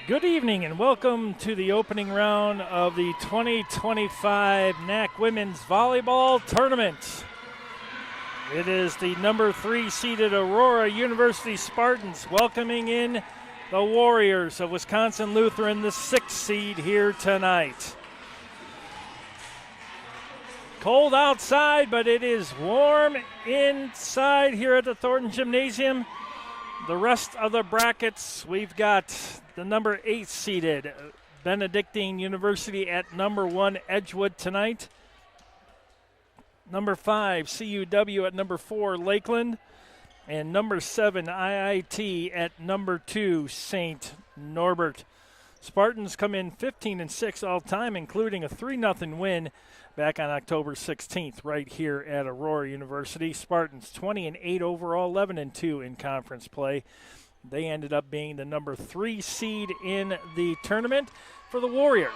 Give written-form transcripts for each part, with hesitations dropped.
Good evening and welcome to the opening round of the 2025 NAC Women's Volleyball Tournament. It is the number 3 seeded Aurora University Spartans welcoming in the Warriors of Wisconsin Lutheran, the 6th seed here tonight. Cold outside, but it is warm inside here at the Thornton Gymnasium. The rest of the brackets, we've got the number 8 seeded Benedictine University at number 1 Edgewood tonight. Number 5 CUW at number 4 Lakeland. And number 7 IIT at number 2 St. Norbert. Spartans come in 15-6 all time, including a 3-0 win back on October 16th right here at Aurora University. Spartans 20-8 overall, 11-2 in conference play. They ended up being the number 3 seed in the tournament. For the Warriors,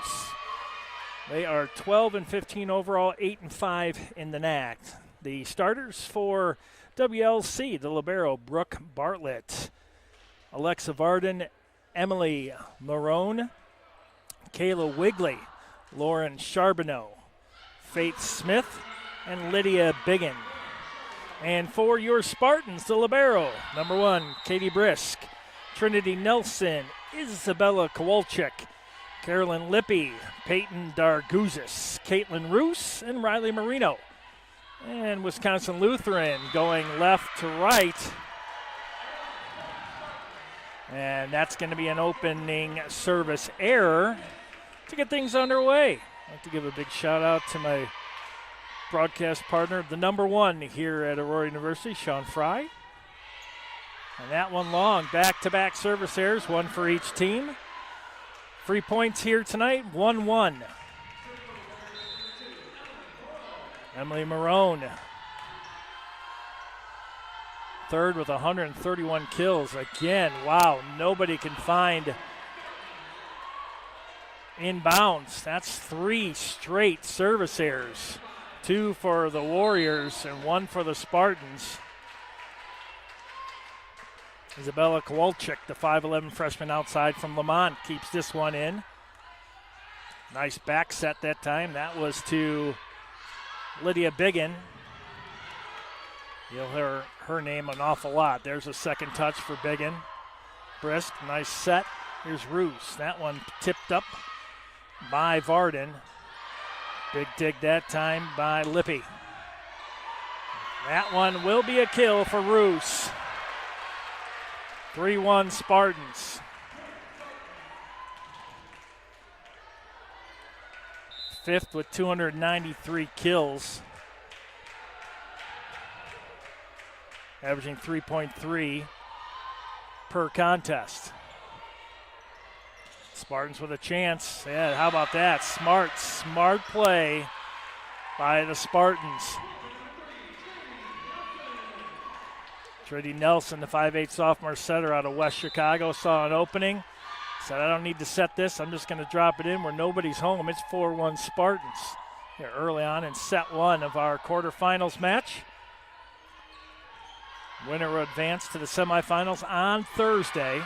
they are 12-15 overall, 8-5 in the NAC. The starters for WLC, the libero Brooke Bartlett, Alexa Varden, Emily Marone, Kayla Wigley, Lauren Charbonneau, Faith Smith, and Lydia Biggin. And for your Spartans, the libero, number 1, Katie Brisk, Trinity Nelson, Isabella Kowalczyk, Carolyn Lippy, Peyton Darguzis, Caitlin Roos, and Riley Marino. And Wisconsin Lutheran going left to right. And that's going to be an opening service error to get things underway. I'd like to give a big shout out to my broadcast partner, the number 1 here at Aurora University, Sean Fry. And that one long, back-to-back service errors, one for each team. 3 points here tonight, 1-1. Emily Marone, third with 131 kills. Again, wow, nobody can find inbounds. That's 3 straight service errors. 2 for the Warriors and 1 for the Spartans. Isabella Kowalczyk, the 5'11 freshman outside from Lamont, keeps this one in. Nice back set that time. That was to Lydia Biggin. You'll hear her name an awful lot. There's a second touch for Biggin. Brisk, nice set. Here's Roos. That one tipped up by Varden. Big dig that time by Lippy. That one will be a kill for Roos. 3-1 Spartans. 5th with 293 kills. Averaging 3.3 per contest. Spartans with a chance. Yeah, how about that? Smart play by the Spartans. Trinity Nelson, the 5'8 sophomore setter out of West Chicago, saw an opening. Said, I don't need to set this. I'm just going to drop it in where nobody's home. It's 4-1 Spartans here early on in set 1 of our quarterfinals match. Winner will advance to the semifinals on Thursday.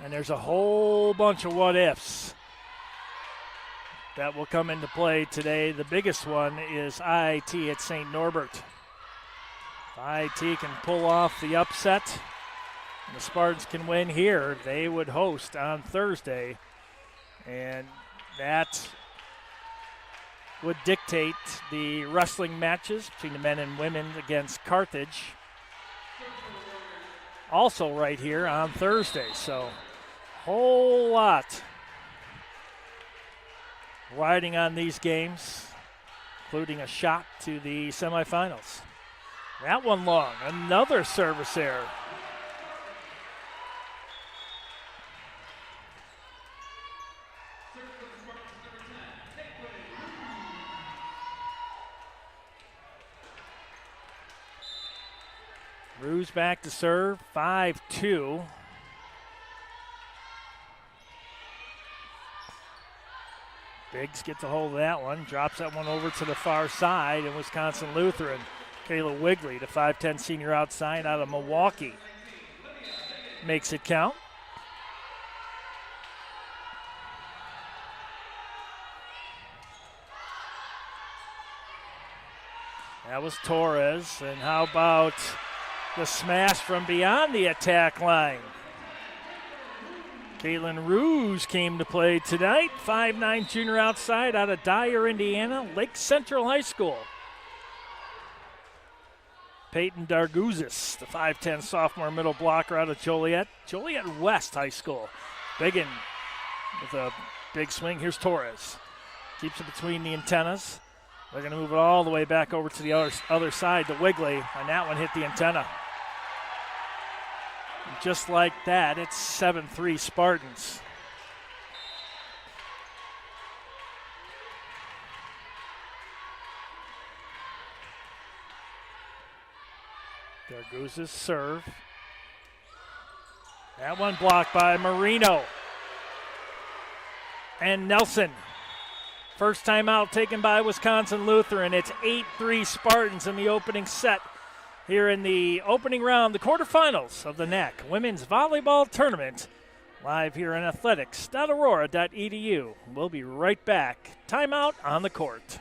And there's a whole bunch of what-ifs that will come into play today. The biggest one is IIT at St. Norbert. If IIT can pull off the upset and the Spartans can win here, they would host on Thursday. And that would dictate the wrestling matches between the men and women against Carthage. Also right here on Thursday. So whole lot riding on these games, including a shot to the semifinals. That one long, another service error. Ruse back to serve, 5-2. Biggs gets a hold of that one, drops that one over to the far side, and Wisconsin Lutheran. Kayla Wigley, the 5'10 senior outside out of Milwaukee. makes it count. That was Torres. And how about the smash from beyond the attack line? Caitlin Ruse came to play tonight. 5'9" junior outside out of Dyer, Indiana, Lake Central High School. Peyton Darguzis, the 5'10" sophomore middle blocker out of Joliet West High School. Biggin with a big swing. Here's Torres. Keeps it between the antennas. They're going to move it all the way back over to the other side to Wigley, and that one hit the antenna. And just like that, it's 7-3 Spartans. Darguz's serve. That one blocked by Marino. And Nelson. First time out taken by Wisconsin Lutheran. It's 8-3 Spartans in the opening set here in the opening round, the quarterfinals of the NAC Women's Volleyball Tournament. Live here in athletics.aurora.edu. We'll be right back. Timeout on the court.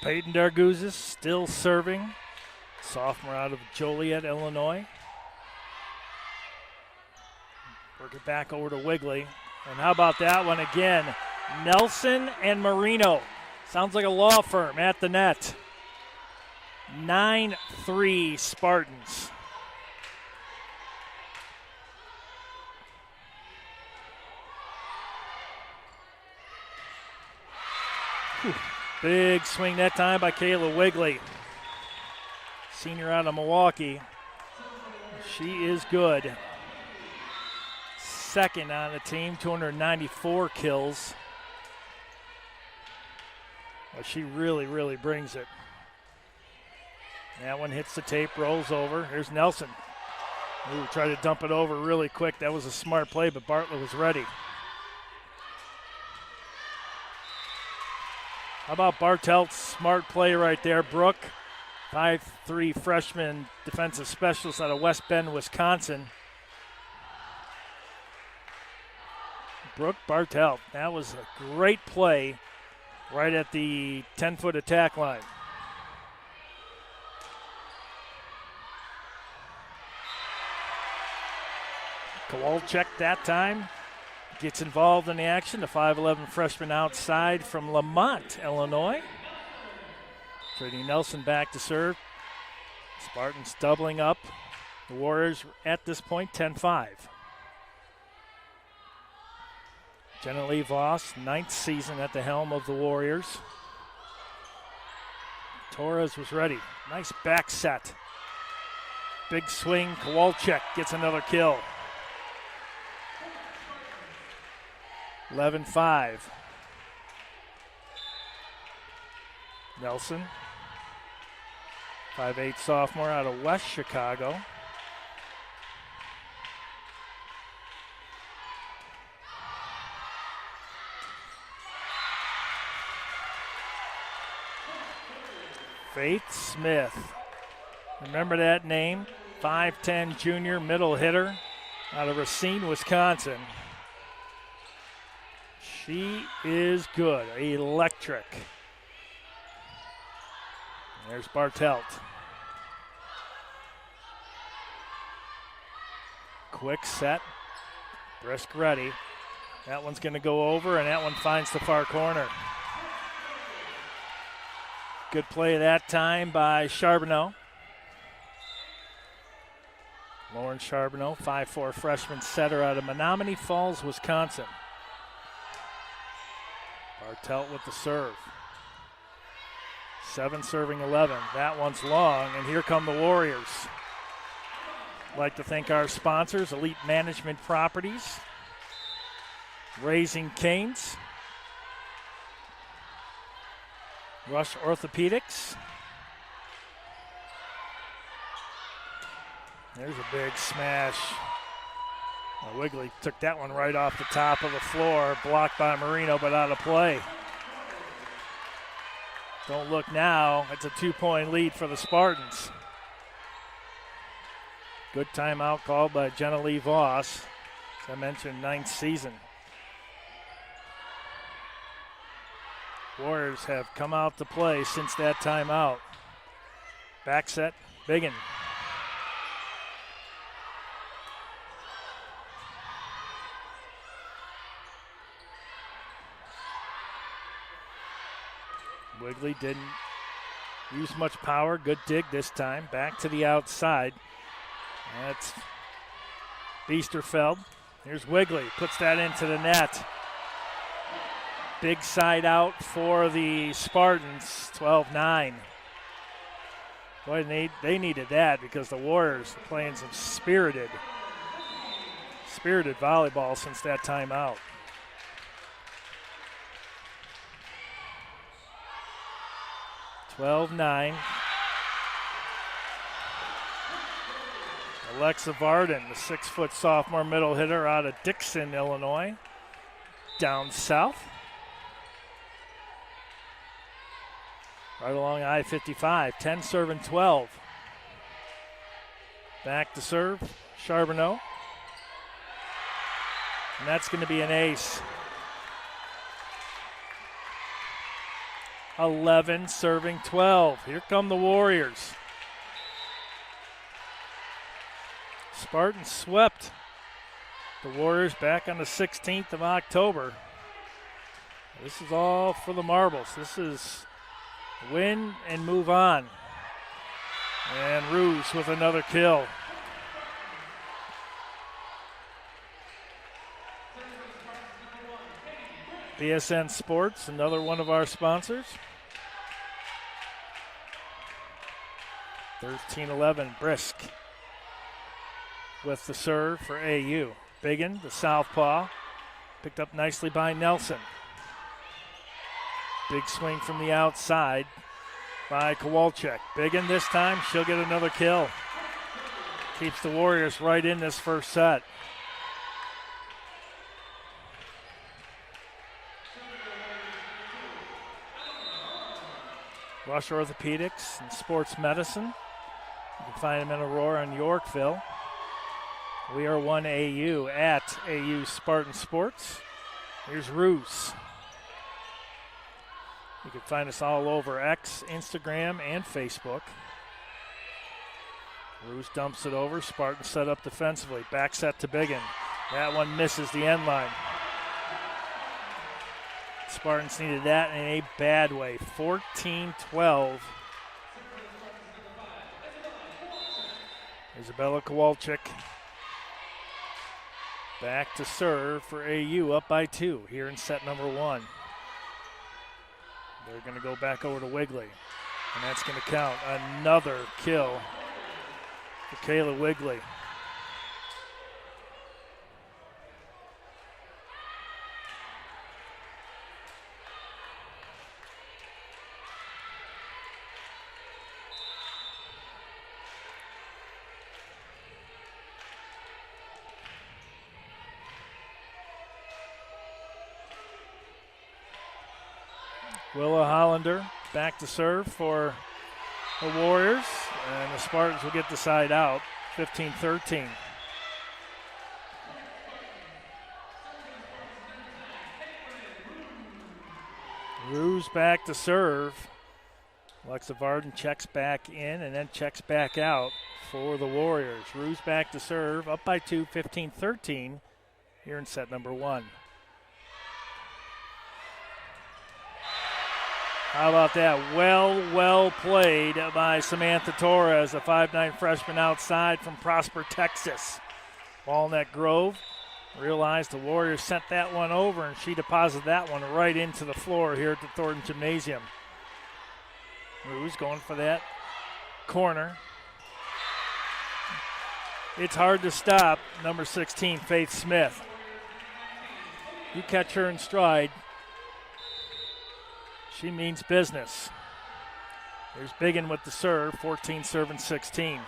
Peyton Darguzis still serving. Sophomore out of Joliet, Illinois. Work it back over to Wigley. And how about that one again? Nelson and Marino. Sounds like a law firm at the net. 9-3 Spartans. Whew. Big swing that time by Kayla Wigley. Senior out of Milwaukee. She is good. Second on the team, 294 kills. Well, she really, really brings it. That one hits the tape, rolls over. Here's Nelson. Ooh, tried to dump it over really quick. That was a smart play, but Bartlett was ready. How about Bartelt's smart play right there? Brooke, 5'3" freshman defensive specialist out of West Bend, Wisconsin. Brooke Bartelt. That was a great play right at the 10-foot attack line. Kowalczyk that time gets involved in the action. The 5'11" freshman outside from Lamont, Illinois. Trading Nelson back to serve. Spartans doubling up. The Warriors at this point 10-5. Jenna Lee Voss, 9th season at the helm of the Warriors. Torres was ready. Nice back set. Big swing. Kowalczyk gets another kill. 11-5. Nelson, 5'8" sophomore out of West Chicago. Faith Smith. Remember that name? 5'10" junior middle hitter out of Racine, Wisconsin. She is good, electric. There's Bartelt. Quick set. Brisk ready. That one's going to go over, and that one finds the far corner. Good play that time by Charbonneau. Lauren Charbonneau, 5'4" freshman setter out of Menominee Falls, Wisconsin. Bartelt with the serve. 7 serving 11. That one's long, and here come the Warriors. I'd like to thank our sponsors, Elite Management Properties, Raising Canes, Rush Orthopedics. There's a big smash. Wigley took that one right off the top of the floor, blocked by Marino, but out of play. Don't look now. It's a 2-point lead for the Spartans. Good timeout called by Jenna Lee Voss. As I mentioned, 9th season. Warriors have come out to play since that timeout. Back set, Biggin. Wigley didn't use much power. Good dig this time. Back to the outside. That's Biesterfeld. Here's Wigley. Puts that into the net. Big side out for the Spartans. 12-9. Boy, they needed that because the Warriors are playing some spirited volleyball since that timeout. (12-9). Alexa Varden, the 6-foot sophomore middle hitter out of Dixon, Illinois, down south. Right along I-55, 10 serving 12. Back to serve, Charbonneau. And that's going to be an ace. 11 serving 12. Here come the Warriors. Spartans swept the Warriors back on the 16th of October. This is all for the marbles. This is win and move on. And Ruse with another kill. BSN Sports, another one of our sponsors. 13-11, Brisk with the serve for AU. Biggin, the southpaw, picked up nicely by Nelson. Big swing from the outside by Kowalczyk. Biggin this time, she'll get another kill. Keeps the Warriors right in this first set. Rush Orthopedics and Sports Medicine. You can find them in Aurora and Yorkville. We are 1AU at AU Spartan Sports. Here's Roos. You can find us all over X, Instagram, and Facebook. Roos dumps it over. Spartan set up defensively. Back set to Biggin. That one misses the end line. Spartans needed that in a bad way. 14-12. Isabella Kowalczyk back to serve for AU, up by 2 here in set number 1. They're going to go back over to Wigley, and that's going to count. Another kill for Kayla Wigley. Willa Hollander back to serve for the Warriors, and the Spartans will get the side out, 15-13. Ruse back to serve Alexa Varden checks back in and then checks back out for the Warriors. Ruse back to serve, up by 2, 15-13 here in set number 1. How about that? Well played by Samantha Torres, a 5'9" freshman outside from Prosper, Texas. Walnut Grove realized the Warriors sent that one over, and she deposited that one right into the floor here at the Thornton Gymnasium. Ruse going for that corner. It's hard to stop number 16, Faith Smith. You catch her in stride, she means business. Here's Biggin with the serve, 14 serving 16.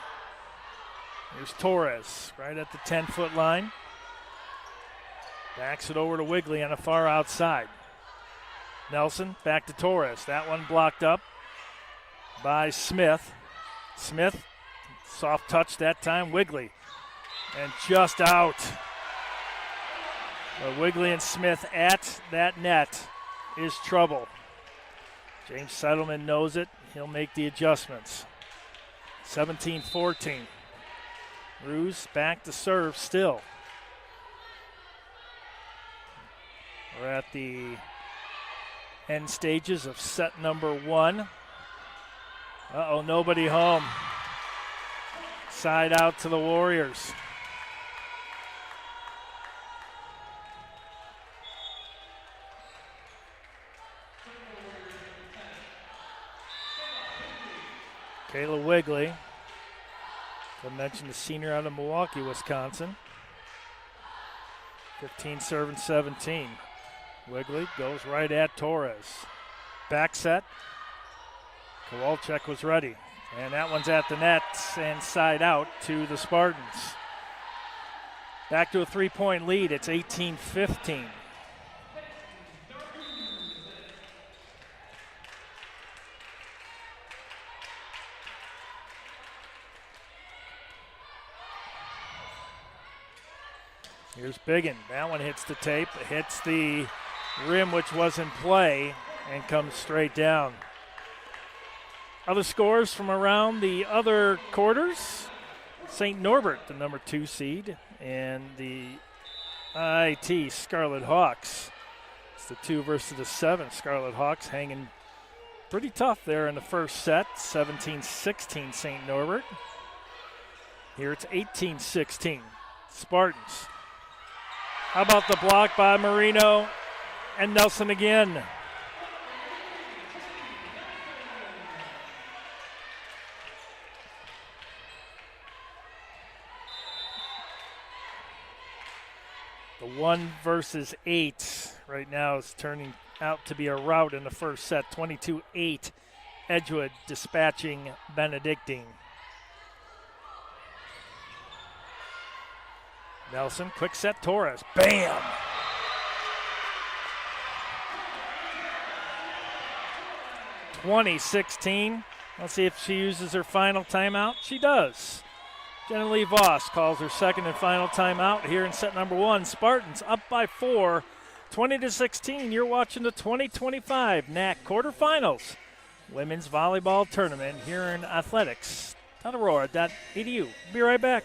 Here's Torres right at the 10-foot line. Backs it over to Wigley on the far outside. Nelson back to Torres. That one blocked up by Smith. Smith, soft touch that time. Wigley. And just out. But Wigley and Smith at that net is trouble. James Settleman knows it. He'll make the adjustments. 17-14. Ruse back to serve still. We're at the end stages of set number 1. Nobody home. Side out to the Warriors. Kayla Wigley, I mentioned the senior out of Milwaukee, Wisconsin. 15 serving 17. Wigley goes right at Torres. Back set. Kowalczyk was ready. And that one's at the net and side out to the Spartans. Back to a 3-point lead. It's 18-15. Here's Biggin. That one hits the tape, hits the rim, which was in play, and comes straight down. Other scores from around the other quarters. St. Norbert, the number 2 seed, and the IT Scarlet Hawks. It's the 2 versus the 7. Scarlet Hawks hanging pretty tough there in the first set. 17-16 St. Norbert. Here it's 18-16 Spartans. How about the block by Marino and Nelson again? The 1 versus 8 right now is turning out to be a rout in the first set. 22-8, Edgewood dispatching Benedictine. Nelson, quick set, Torres. Bam! (20-16). Let's see if she uses her final timeout. She does. Jenna Lee Voss calls her second and final timeout here in set number 1. Spartans up by 4, 20-16. You're watching the 2025 NAC quarterfinals women's volleyball tournament here in athletics.aurora.edu. Be right back.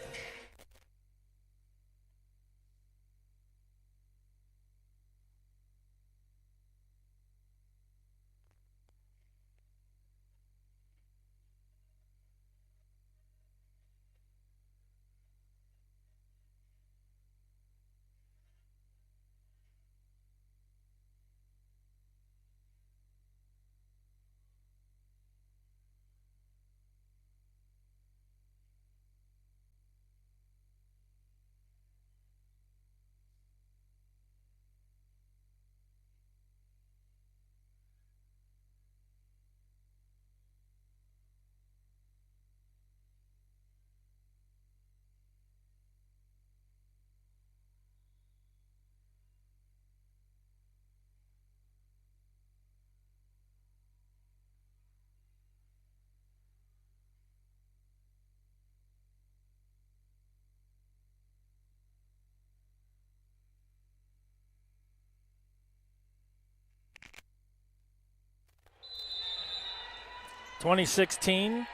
2016.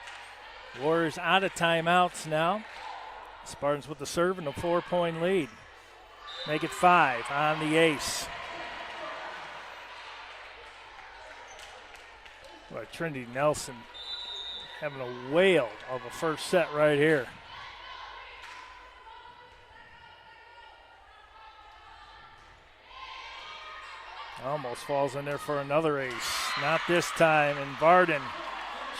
Warriors out of timeouts now. Spartans with the serve and a 4-point lead. Make it 5 on the ace. Boy, Trinity Nelson having a whale of a first set right here. Almost falls in there for another ace. Not this time, and Varden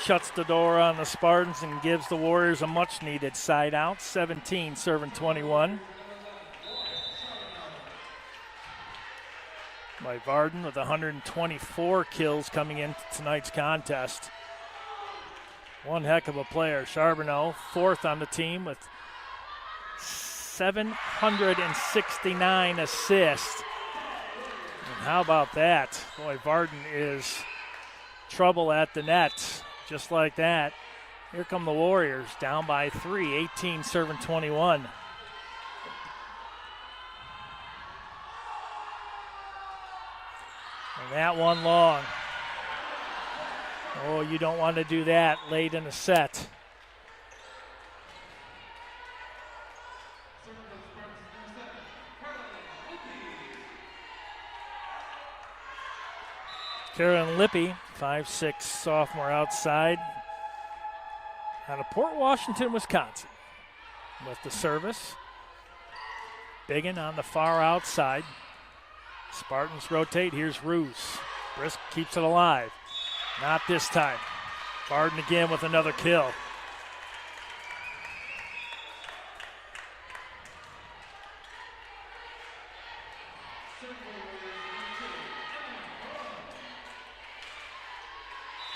shuts the door on the Spartans and gives the Warriors a much-needed side out. 17 serving 21. By Varden with 124 kills coming into tonight's contest. One heck of a player. Charbonneau, fourth on the team with 769 assists. And how about that? Boy, Varden is trouble at the net. Just like that. Here come the Warriors down by 3, 18 serving 21. And that one long. Oh, you don't want to do that late in the set. Carolyn Lippy, 5'6" sophomore outside, out of Port Washington, Wisconsin, with the service. Biggin on the far outside. Spartans rotate. Here's Ruse. Brisk keeps it alive. Not this time. Varden again with another kill.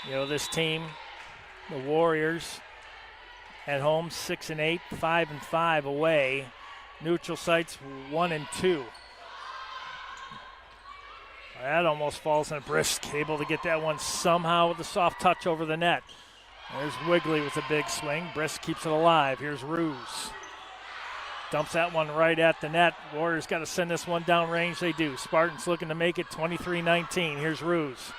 You know, this team, the Warriors, at home 6-8, 5-5 away. Neutral sites 1-2. That almost falls in. Brisk, able to get that one somehow with a soft touch over the net. There's Wigley with a big swing. Brisk keeps it alive. Here's Ruse. Dumps that one right at the net. Warriors got to send this one down range. They do. Spartans looking to make it 23-19. Here's Ruse.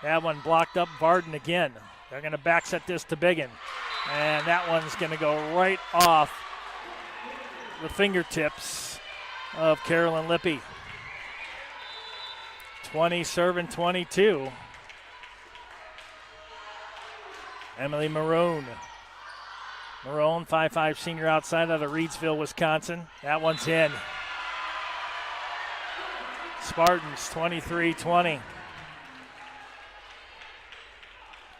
That one blocked up. Varden again. They're going to backset this to Biggin. And that one's going to go right off the fingertips of Carolyn Lippy. 20 serving 22. Emily Maroon. Maroon, 5'5" senior outside out of Reedsville, Wisconsin. That one's in. Spartans 23-20.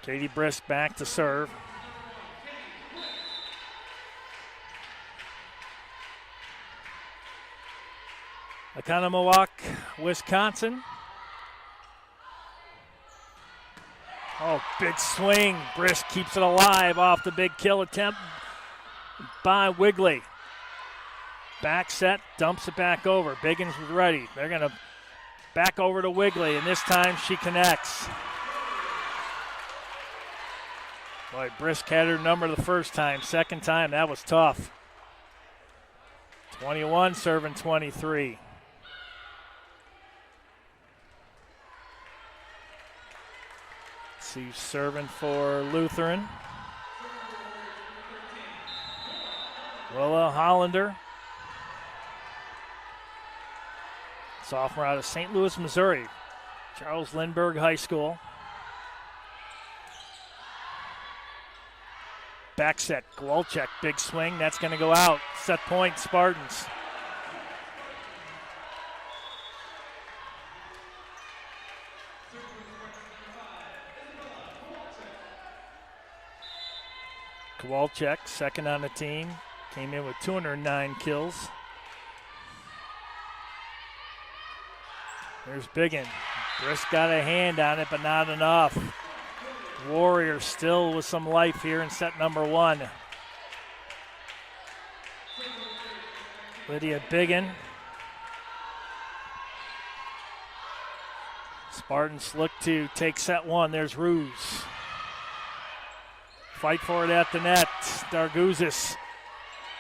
Katie Brisk back to serve. Oconomowoc, Wisconsin. Oh, big swing. Brisk keeps it alive off the big kill attempt by Wigley. Back set, dumps it back over. Biggins was ready. They're going to back over to Wigley, and this time she connects. Boy, Brisk had her number the first time. Second time, that was tough. 21 serving 23. See, serving for Lutheran. Willa Hollander. Sophomore out of St. Louis, Missouri. Charles Lindbergh High School. Back set, Kowalczyk, big swing. That's going to go out. Set point, Spartans. Kowalczyk, second on the team, came in with 209 kills. There's Biggin. Brisk got a hand on it, but not enough. Warriors still with some life here in set number one. Lydia Biggin. Spartans look to take set one. There's Ruse. Fight for it at the net. Darguzis.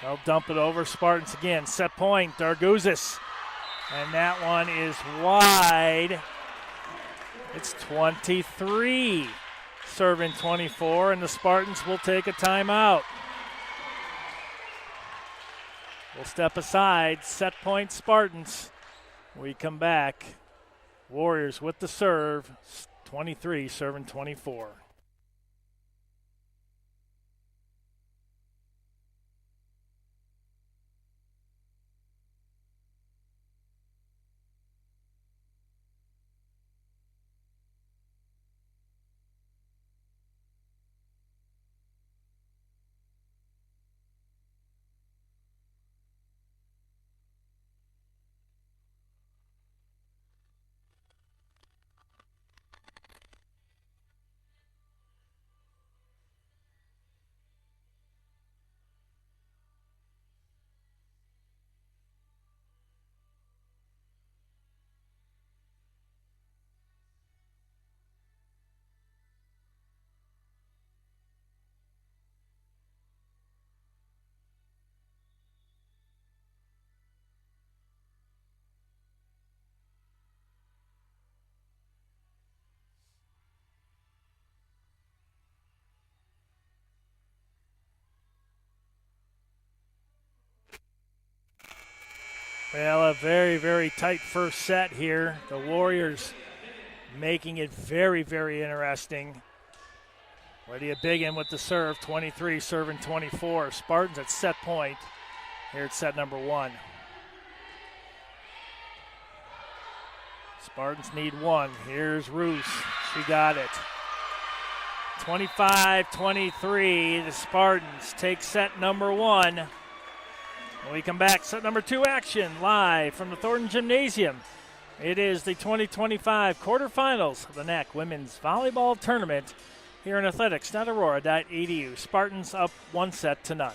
They'll dump it over. Spartans again. Set point. Darguzis. And that one is wide. It's 23. serving 24, and the Spartans will take a timeout. We'll step aside, set point Spartans. We come back. Warriors with the serve, 23 serving 24. Well, a very, very tight first set here. The Warriors making it very, very interesting. Lydia Biggin with the serve, 23 serving 24. Spartans at set point here at set number 1. Spartans need 1. Here's Roos. She got it. 25-23. The Spartans take set number 1. When we come back, set number 2 action live from the Thornton Gymnasium. It is the 2025 quarterfinals of the NAC Women's Volleyball Tournament here in athletics.aurora.edu. Spartans up 1-0.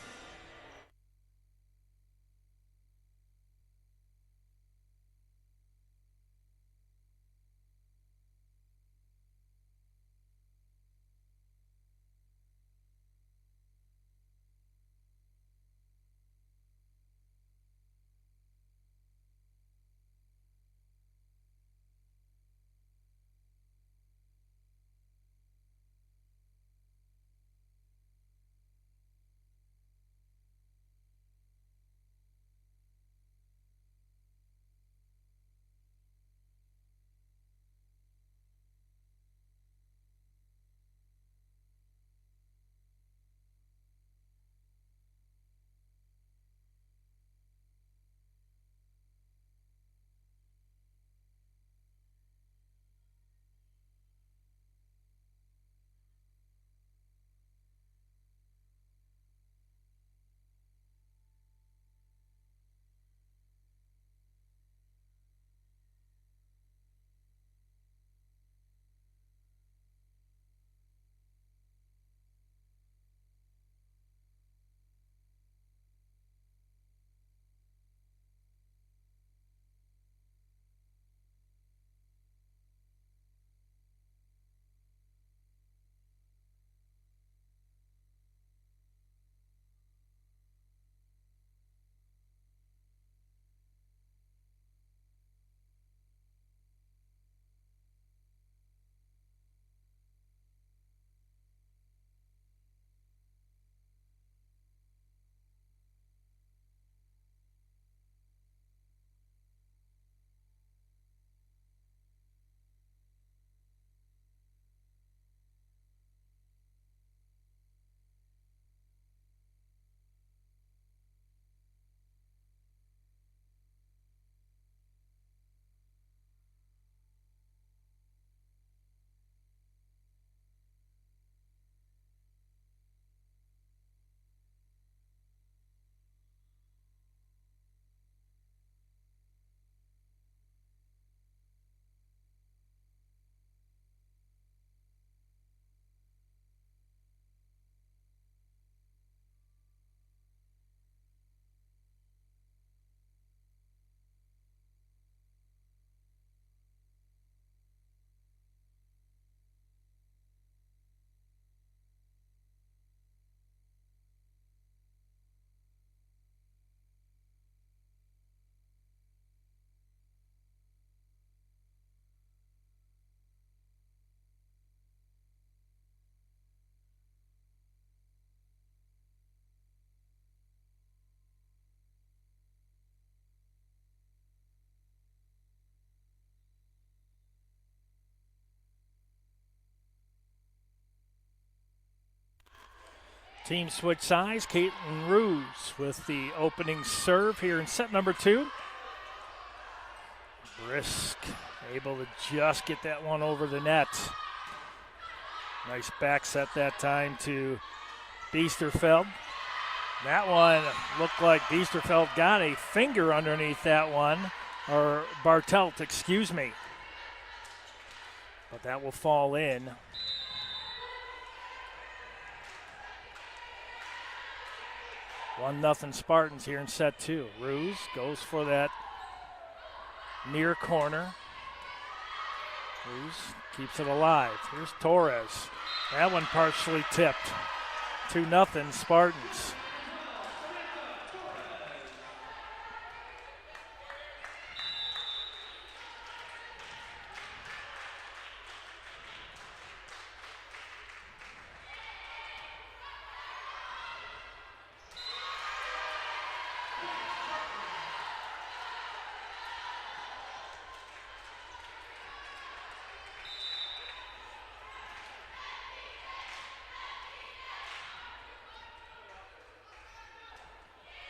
Team switch sides. Caitlin Ruse with the opening serve here in set number 2. Brisk able to just get that one over the net. Nice back set that time to Biesterfeld. That one looked like Biesterfeld got a finger underneath that one, or Bartelt, excuse me. But that will fall in. 1-0 Spartans here in set 2. Ruse goes for that near corner. Ruse keeps it alive. Here's Torres. That one partially tipped. 2-0 Spartans.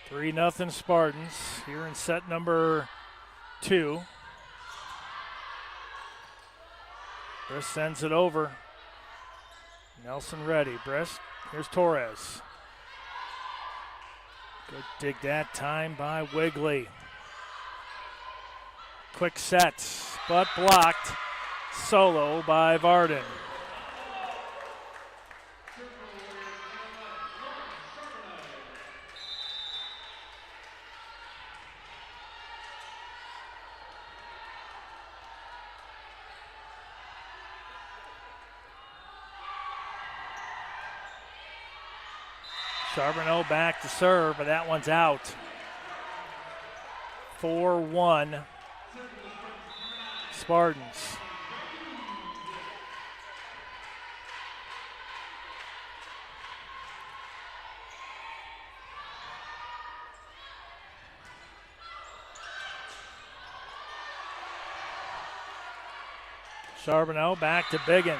Three nothing Spartans here in set number 2. Briss sends it over. Nelson ready. Briss. Here's Torres. Good dig that time by Wigley. Quick set, but blocked. Solo by Varden. Charbonneau back to serve, but that one's out. 4-1 Spartans. Charbonneau back to Biggin.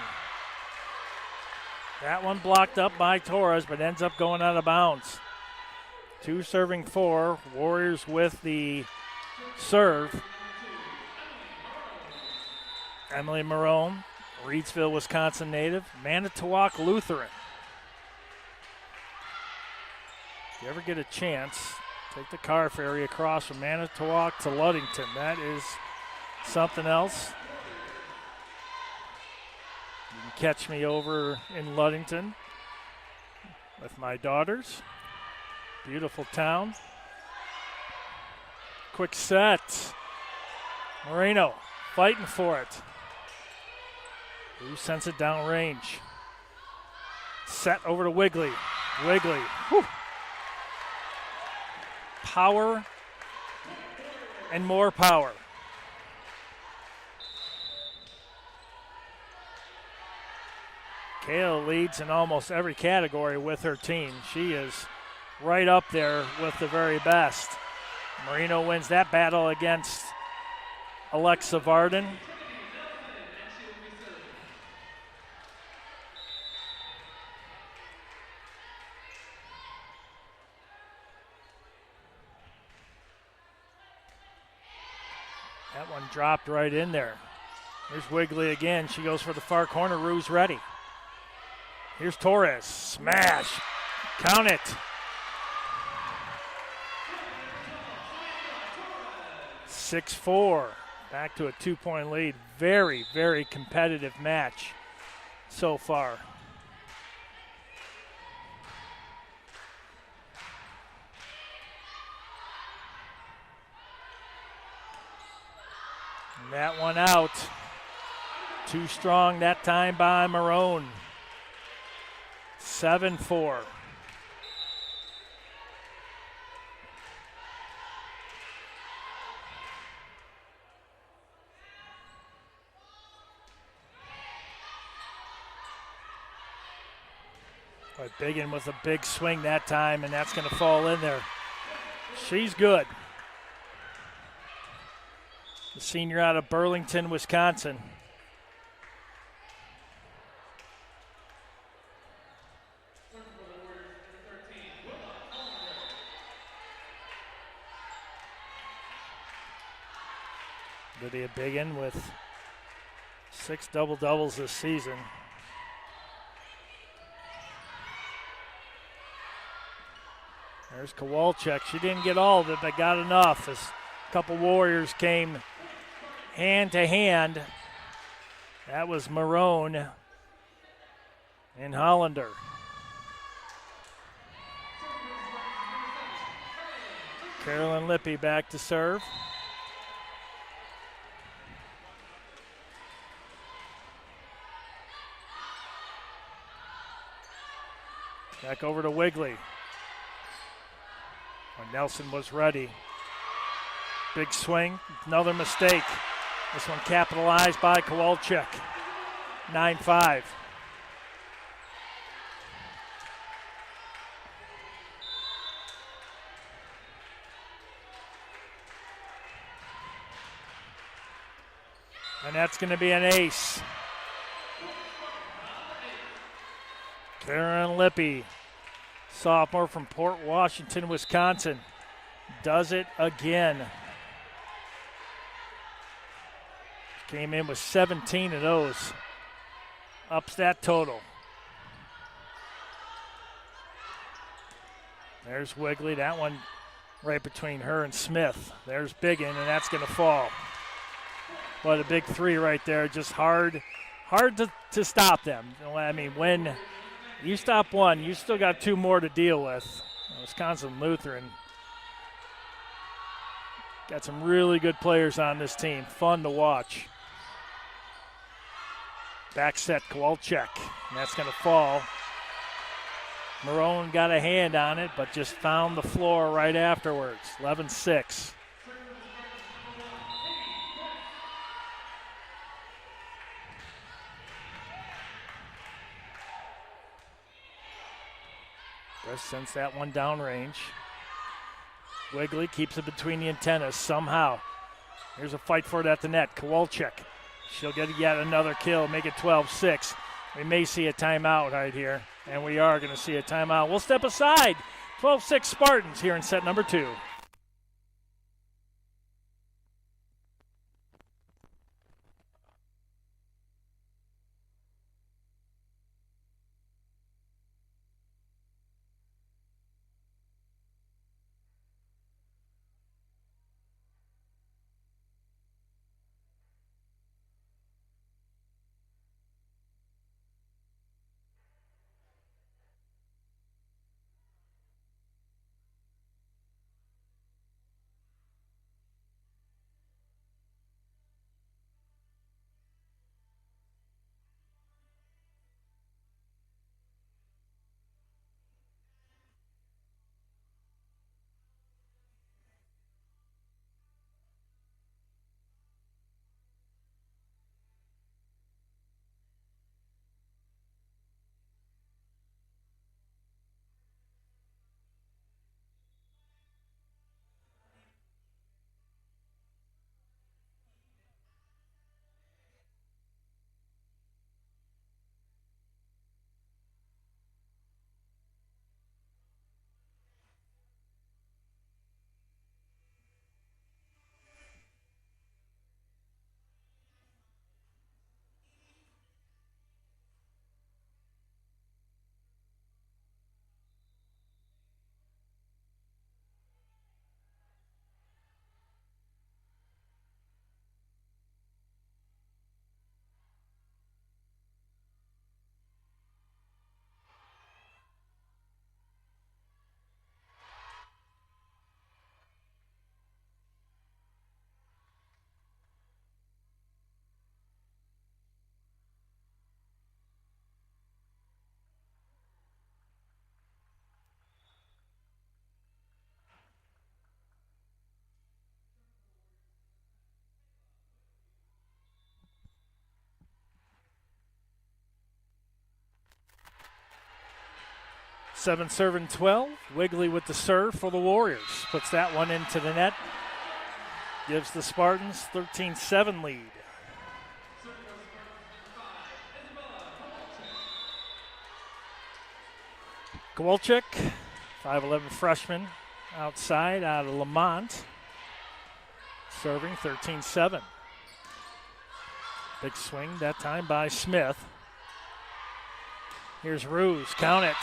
That one blocked up by Torres, but ends up going out of bounds. 2 serving 4. Warriors with the serve. Emily Marone, Reedsville, Wisconsin native. Manitowoc Lutheran. If you ever get a chance, take the car ferry across from Manitowoc to Ludington. That is something else. You can catch me over in Ludington with my daughters. Beautiful town. Quick set. Moreno fighting for it. Who sends it down range? Set over to Wigley. Wigley. Whew. Power and more power. Kayla leads in almost every category with her team. She is right up there with the very best. Marino wins that battle against Alexa Varden. That one dropped right in there. Here's Wigley again. She goes for the far corner. Ruse ready. Here's Torres. Smash. Count it. 6-4. Back to a 2-point lead. Very, very competitive match so far. And that one out. Too strong that time by Marone. 7-4. But Biggin with a big swing that time, and that's going to fall in there. She's good. The senior out of Burlington, Wisconsin. Lydia Biggin with 6 double-doubles this season. There's Kowalczyk. She didn't get all of it, but got enough as a couple Warriors came hand to hand. That was Marone and Hollander. Carolyn Lippy back to serve. Back over to Wigley. When Nelson was ready. Big swing, another mistake. This one capitalized by Kowalczyk. 9-5. And that's going to be an ace. Karen Lippy, sophomore from Port Washington, Wisconsin, does it again. Came in with 17 of those. Ups that total. There's Wigley. That one right between her and Smith. There's Biggin, and that's going to fall. But a big three right there. Just hard to stop them. I mean, when you stop one, you still got 2 more to deal with. Wisconsin Lutheran got some really good players on this team. Fun to watch. Back set, Kowalczyk, and that's going to fall. Marone got a hand on it, but just found the floor right afterwards. 11-6. Brest sends that one downrange. Wigley keeps it between the antennas somehow. Here's a fight for it at the net. Kowalczyk. She'll get yet another kill, make it 12-6. We may see a timeout right here, and we are going to see a timeout. We'll step aside. 12-6 Spartans here in set number 2. Seven serving 12. Wigley with the serve for the Warriors. Puts that one into the net. Gives the Spartans 13-7 lead. Kowalczyk, 5'11 freshman, outside out of Lamont. Serving 13-7. Big swing that time by Smith. Here's Ruse, count it.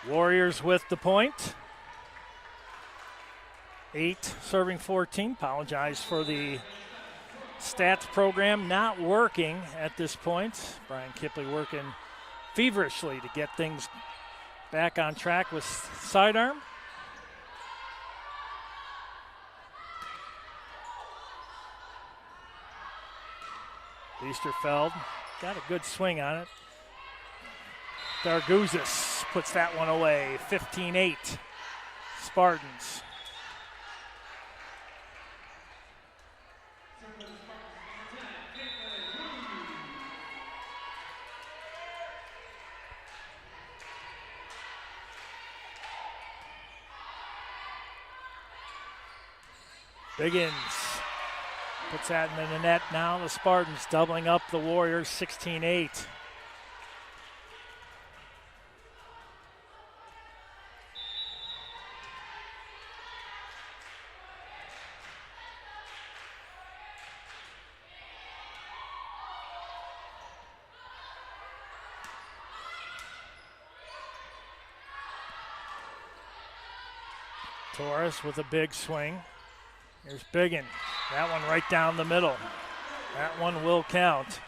Warriors with the point. 8 serving 14. Apologize for the stats program not working at this point. Brian Kipley working feverishly to get things back on track with sidearm. Easterfeld got a good swing on it. Darguzis puts that one away. 15-8 Spartans. Biggins puts that in the net now. The Spartans doubling up the Warriors 16-8. Torres with a big swing. Here's Biggin. That one right down the middle. That one will count.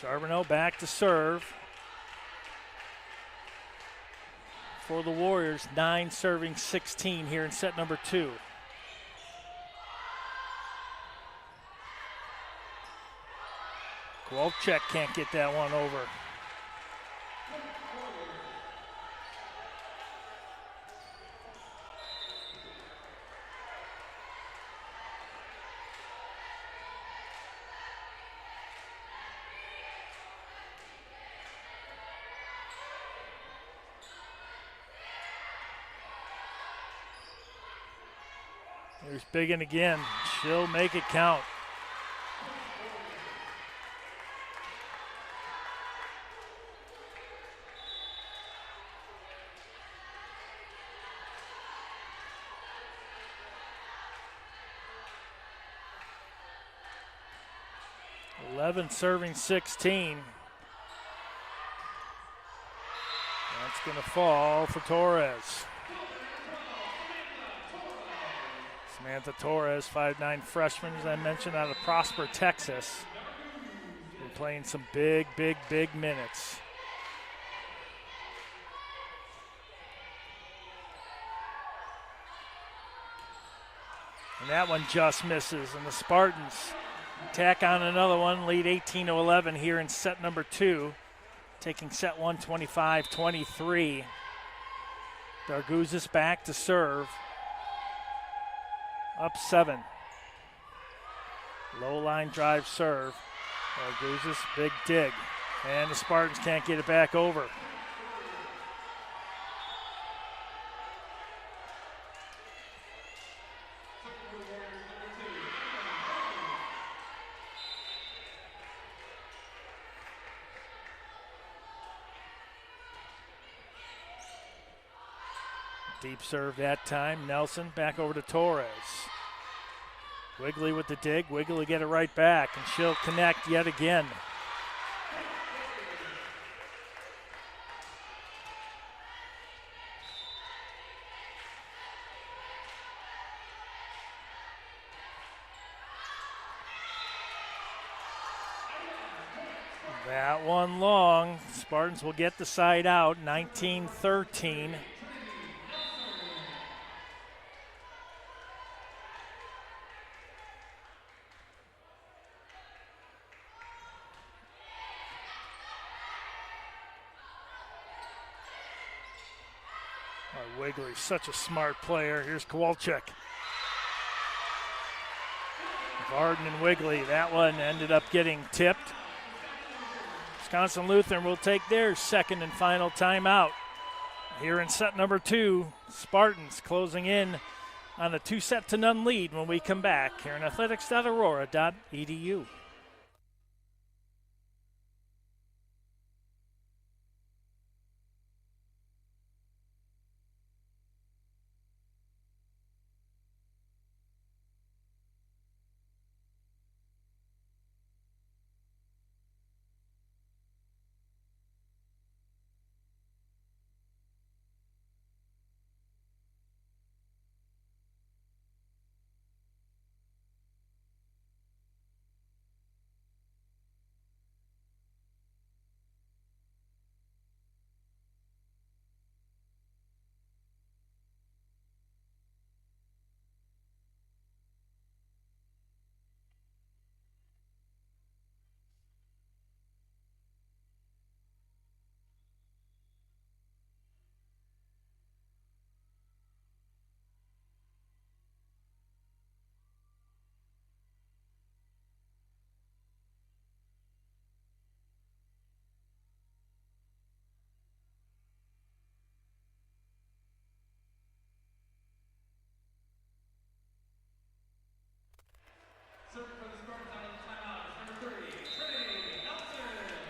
Charbonneau back to serve. For the Warriors, 9 serving 16 here in set number 2. Kowalczyk can't get that one over. Here's Biggin again. She'll make it count. Serving 16. That's going to fall for Torres. Samantha Torres, 5'9" freshman, as I mentioned, out of Prosper, Texas. Been playing some big minutes. And that one just misses, and the Spartans tack on another one, lead 18-11 here in set number 2. Taking set 1, 25-23. Darguzis back to serve. Up 7. Low line drive serve. Darguzis, big dig. And the Spartans can't get it back over. Deep serve that time. Nelson back over to Torres. Wigley with the dig. Wigley get it right back, and she'll connect yet again. That one long. Spartans will get the side out, 19-13. Wigley, such a smart player. Here's Kowalczyk. Varden and Wigley. That one ended up getting tipped. Wisconsin Lutheran will take their second and final timeout. Here in set number 2, Spartans closing in on a 2-0 lead when we come back here in athletics.aurora.edu.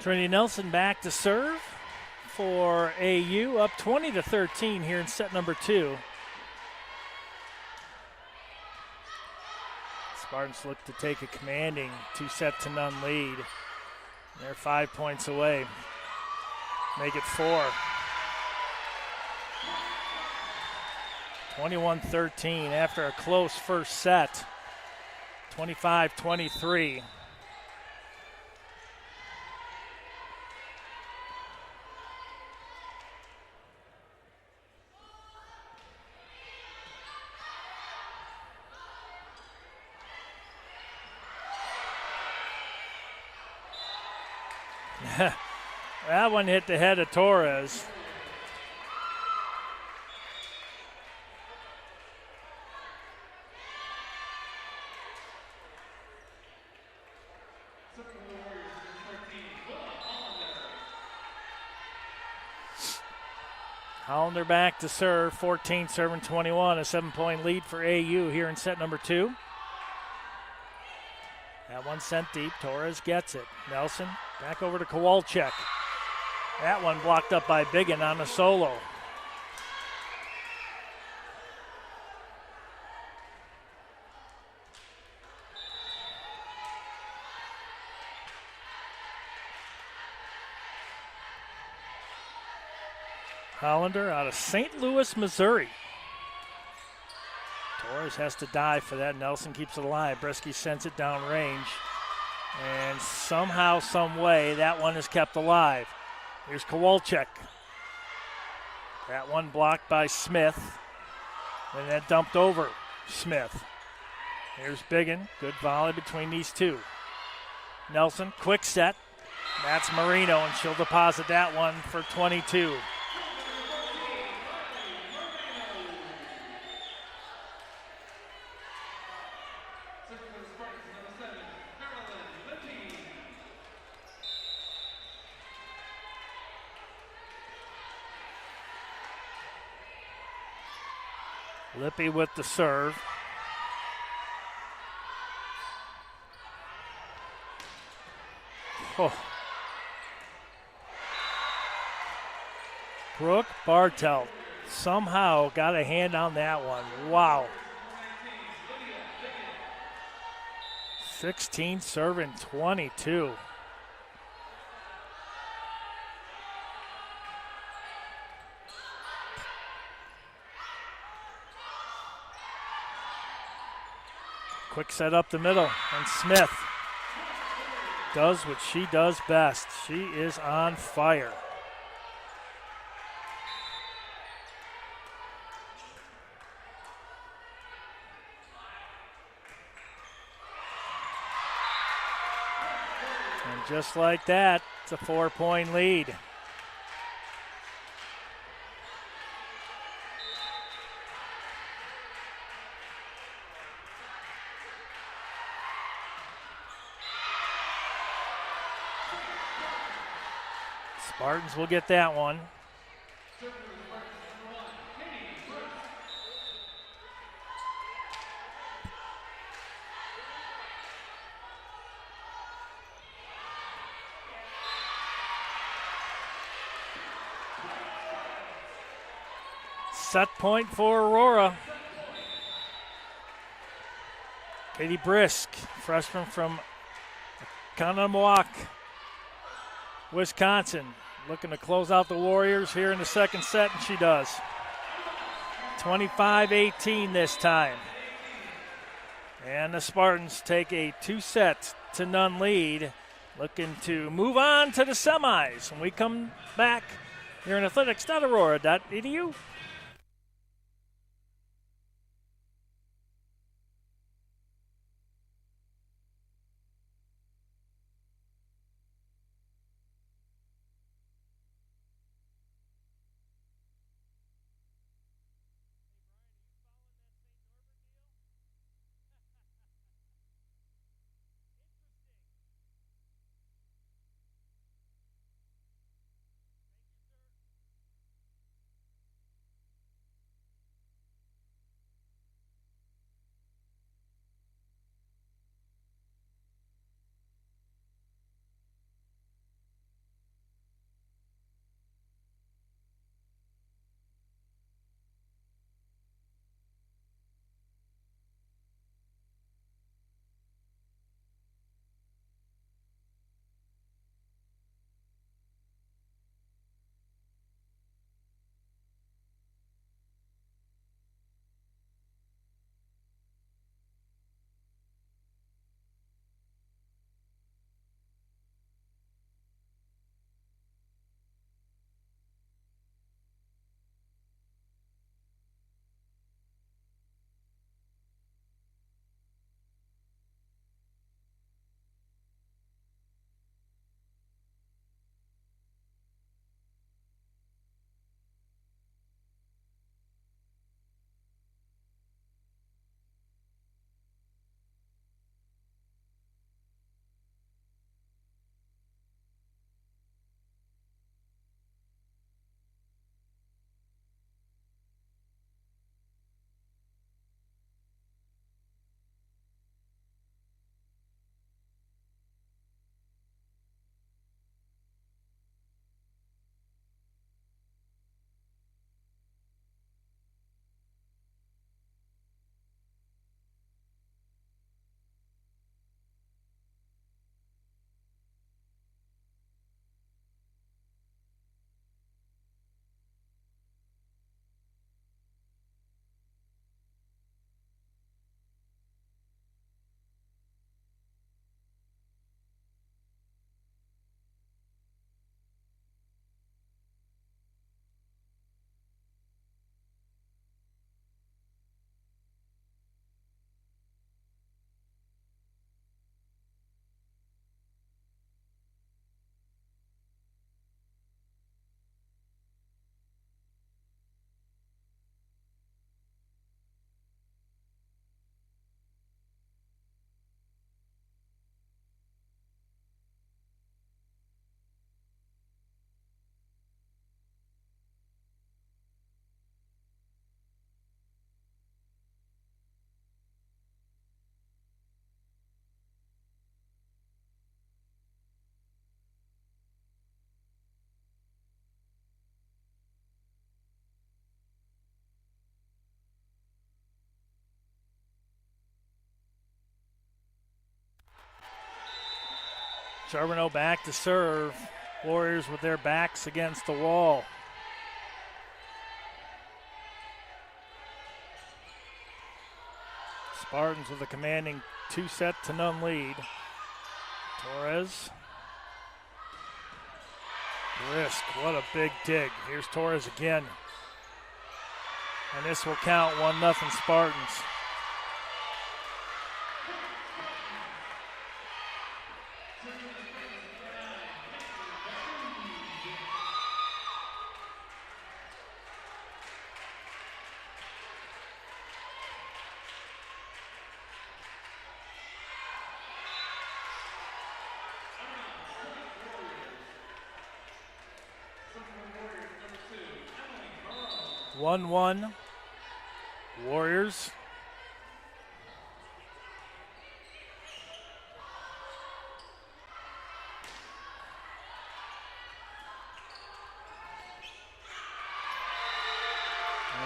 Trinity Nelson back to serve for AU, up 20-13 here in set number 2. Spartans look to take a commanding 2-0 lead. They're 5 points away. Make it 4. 21-13 after a close first set. 25-23. That one hit the head of Torres. Hollander back to serve, 14 serving 21, a 7-point lead for AU here in set number 2. That one sent deep, Torres gets it. Nelson back over to Kowalczyk. That one blocked up by Biggin on the solo. Hollander out of St. Louis, Missouri. Torres has to dive for that. Nelson keeps it alive. Bresky sends it down range. And somehow, some way, that one is kept alive. Here's Kowalczyk. That one blocked by Smith. And then dumped over Smith. Here's Biggin. Good volley between these two. Nelson, quick set. That's Marino, and she'll deposit that one for 22. Lippy with the serve. Oh. Brooke Bartelt somehow got a hand on that one. Wow. 16 serving 22. Quick set up the middle, and Smith does what she does best. She is on fire. And just like that, it's a 4-point lead. Spartans will get that one. Set point for Aurora. Katie Brisk, freshman from Conomowoc, Wisconsin, looking to close out the Warriors here in the second set, and she does. 25-18 this time. And the Spartans take a 2-0 lead, looking to move on to the semis. When we come back here in athletics.aurora.edu. Charbonneau back to serve. Warriors with their backs against the wall. Spartans with a commanding 2-0 lead. Torres. Brisk, what a big dig. Here's Torres again. And this will count 1-0 Spartans. 1-1. Warriors.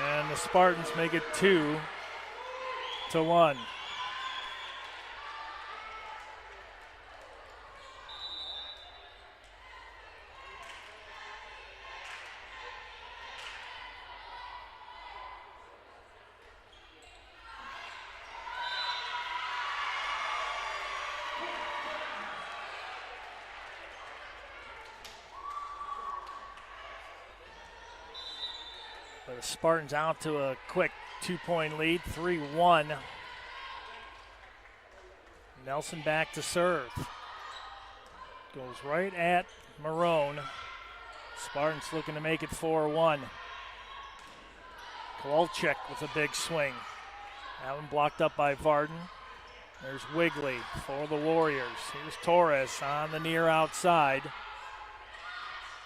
And the Spartans make it 2-1. The Spartans out to a quick 2-point lead, 3-1. Nelson back to serve. Goes right at Marone. Spartans looking to make it 4-1. Kowalczyk with a big swing. That one blocked up by Varden. There's Wigley for the Warriors. Here's Torres on the near outside.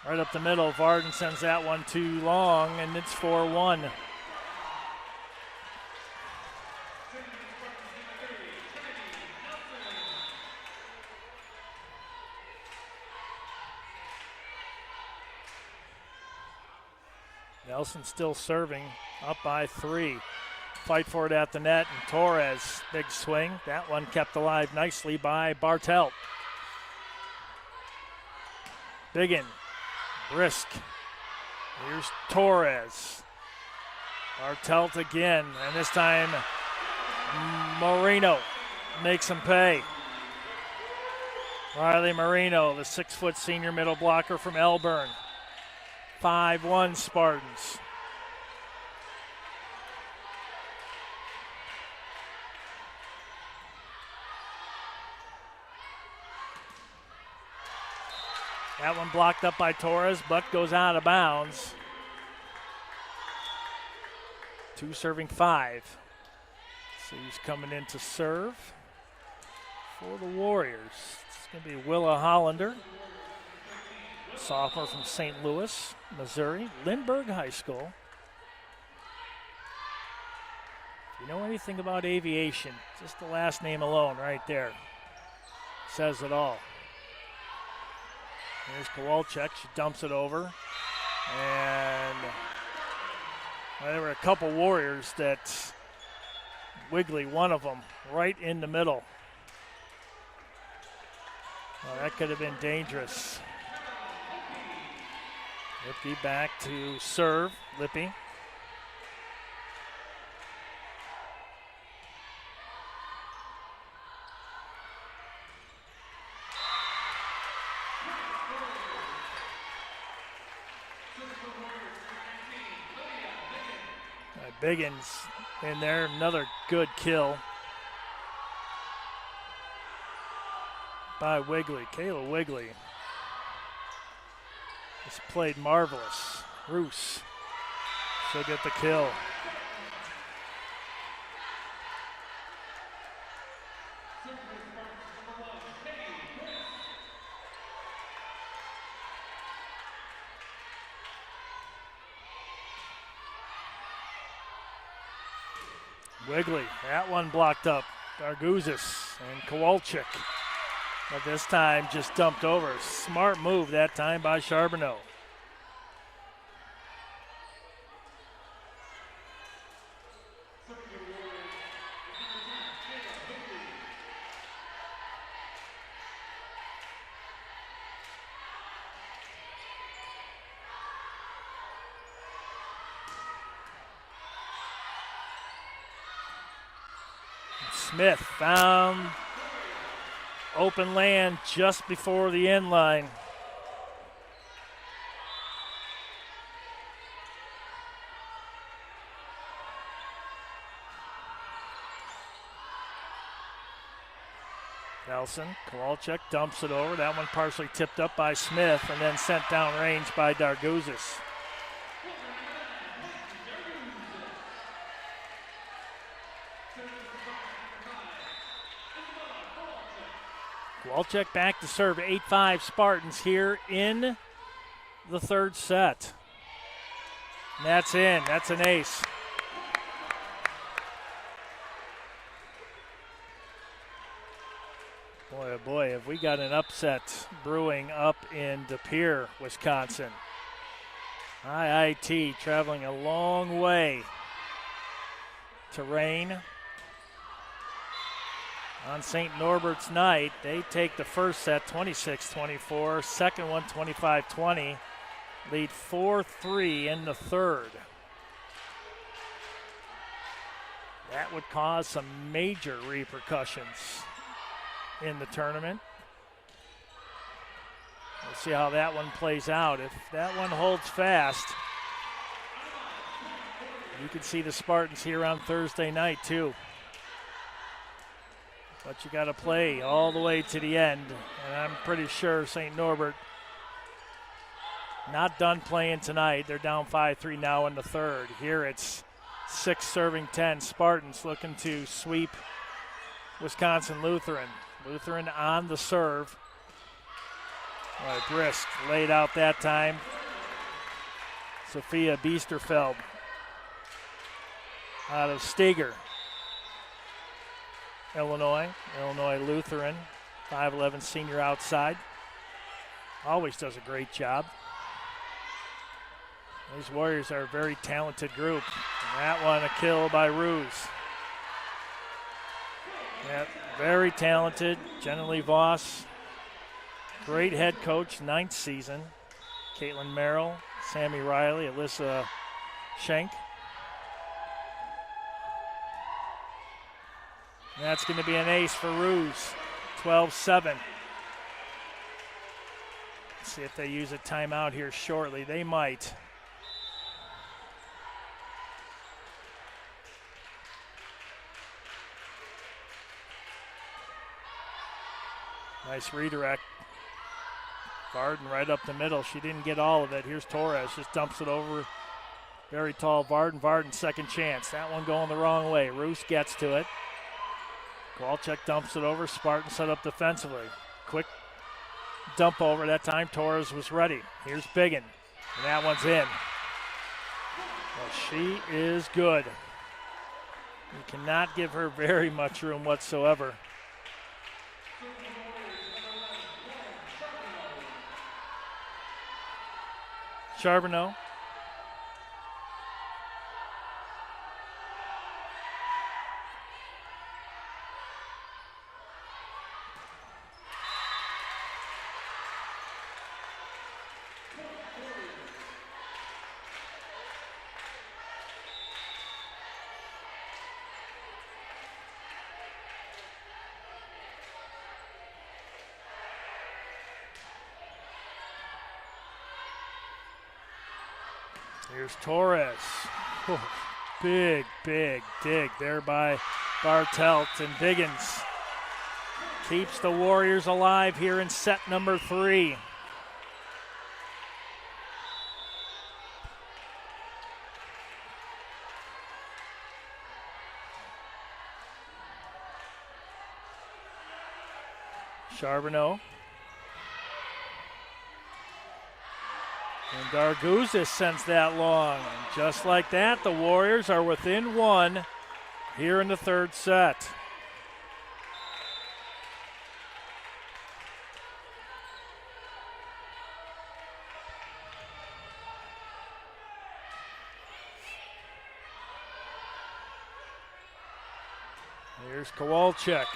Right up the middle, Varden sends that one too long, and it's 4-1. Nelson still serving, up by 3. Fight for it at the net, and Torres, big swing. That one kept alive nicely by Bartelt. Biggin. Brisk. Here's Torres. Bartelt again, and this time Marino makes him pay. Riley Marino, the 6-foot senior middle blocker from Elburn. 5-1 Spartans. That one blocked up by Torres, but goes out of bounds. 2 serving 5. So he's coming in to serve for the Warriors. It's going to be Willa Hollander, sophomore from St. Louis, Missouri, Lindbergh High School. If you know anything about aviation, just the last name alone right there says it all. Here's Kowalczyk. She dumps it over. And there were a couple Warriors that Wigley, one of them, right in the middle. Well, that could have been dangerous. Lippy back to serve. Lippy. Biggins in there, another good kill by Wigley, Kayla Wigley. It's played marvelous. Roos, she'll get the kill. Wigley, that one blocked up. Darguzis and Kowalczyk. But this time just dumped over. Smart move that time by Charbonneau. Smith found open land just before the end line. Nelson, Kowalczyk dumps it over. That one partially tipped up by Smith and then sent down range by Darguzis. Kowalczyk back to serve. 8-5 Spartans here in the third set. And that's in. That's an ace. Boy, oh boy, have we got an upset brewing up in De Pere, Wisconsin. IIT traveling a long way to rain. On St. Norbert's night, they take the first set 26-24, second one 25-20, lead 4-3 in the third. That would cause some major repercussions in the tournament. We'll see how that one plays out. If that one holds fast, you can see the Spartans here on Thursday night too. But you got to play all the way to the end, and I'm pretty sure St. Norbert not done playing tonight. They're down 5-3 now in the third. Here it's 6-10. Spartans looking to sweep Wisconsin Lutheran. Lutheran on the serve. Brisk laid out that time. Sophia Biesterfeld out of Steger, Illinois Lutheran, 5'11" senior outside. Always does a great job. These Warriors are a very talented group. And that one a kill by Ruse. Yeah, very talented. Jenna Lee Voss, great head coach, 9th season. Caitlin Merrill, Sammy Riley, Alyssa Schenk. That's going to be an ace for Ruse, 12-7. Let's see if they use a timeout here shortly. They might. Nice redirect. Varden right up the middle. She didn't get all of it. Here's Torres, just dumps it over. Very tall Varden. Varden second chance. That one going the wrong way. Roos gets to it. Kowalczyk dumps it over. Spartan set up defensively. Quick dump over. That time Torres was ready. Here's Biggin. And that one's in. Well, she is good. You cannot give her very much room whatsoever. Charbonneau. Here's Torres. Oh, big dig there by Bartelt, and Biggins keeps the Warriors alive here in set number 3. Charbonneau. And Darguzis sends that long. And just like that, the Warriors are within 1 here in the third set. Here's Kowalczyk.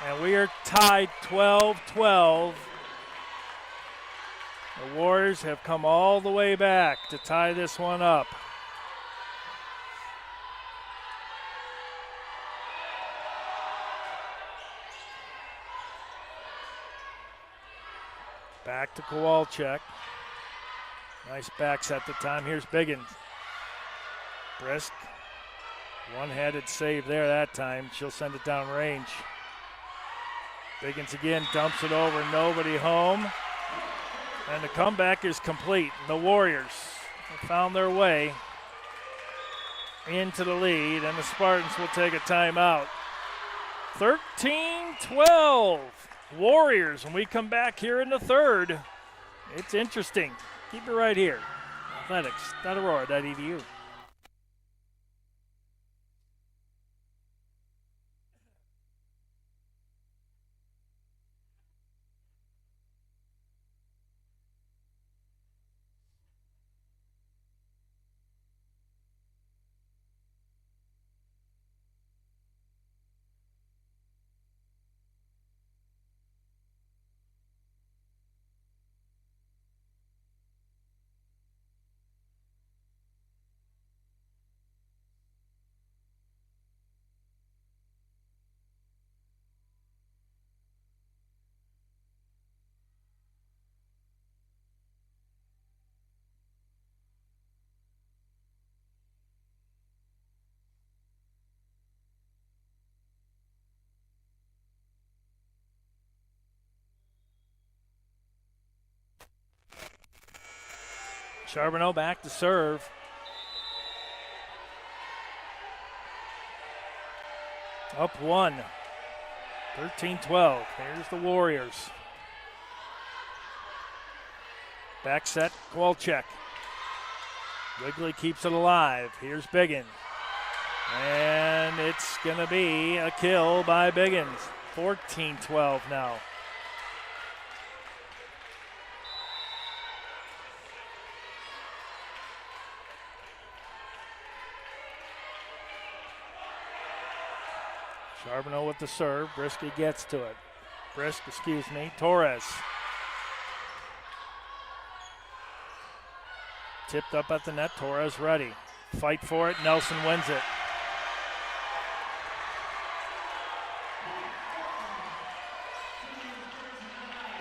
And we are tied 12-12. The Warriors have come all the way back to tie this one up. Back to Kowalczyk. Nice back set the time. Here's Biggins. Brisk. One-handed save there that time. She'll send it down range. Biggins again dumps it over. Nobody home. And the comeback is complete. The Warriors have found their way into the lead, and the Spartans will take a timeout. 13-12 Warriors when we come back here in the third. It's interesting. Keep it right here. athletics.aurora.edu. Charbonneau back to serve. Up 1. 13-12. Here's the Warriors. Back set, Kowalczyk. Wrigley keeps it alive. Here's Biggins. And it's going to be a kill by Biggins. 14-12 now. Charbonneau with the serve. Brisky gets to it. Torres. Tipped up at the net. Torres ready. Fight for it. Nelson wins it.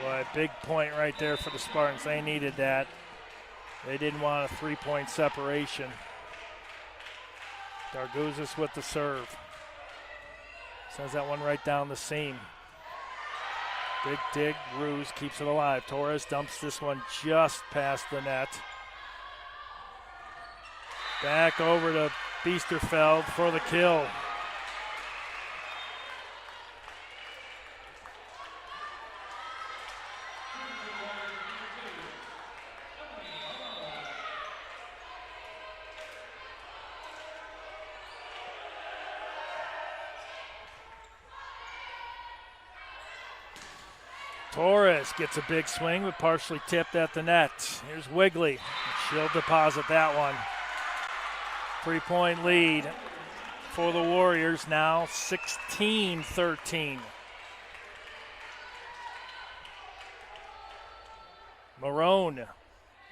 Boy, big point right there for the Spartans. They needed that. They didn't want a 3-point separation. Darguzis with the serve. Sends that one right down the seam. Big dig, Ruse keeps it alive. Torres dumps this one just past the net. Back over to Biesterfeld for the kill. Torres gets a big swing, but partially tipped at the net. Here's Wigley. She'll deposit that one. 3-point lead for the Warriors now, 16-13. Marone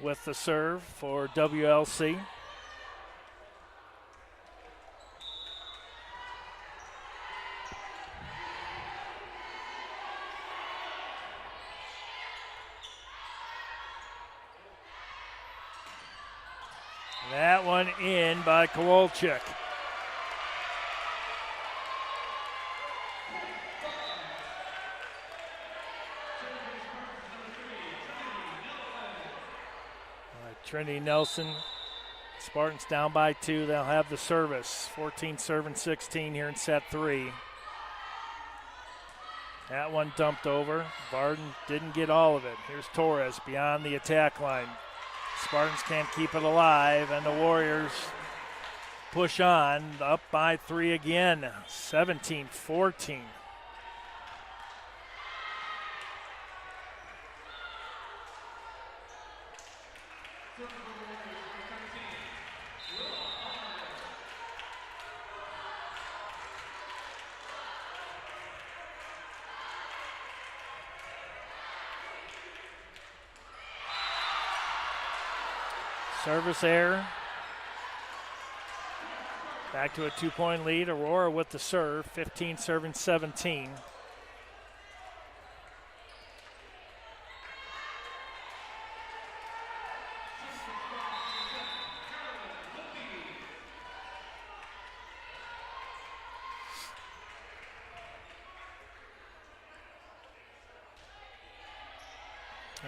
with the serve for WLC. That one in by Kowalczyk. Trinity Nelson, Spartans down by 2. They'll have the service. 14 serving 16 here in set 3. That one dumped over. Varden didn't get all of it. Here's Torres beyond the attack line. Spartans can't keep it alive, and the Warriors push on, up by 3 again, 17-14. Service error. Back to a 2-point lead. Aurora with the serve. 15 serving 17.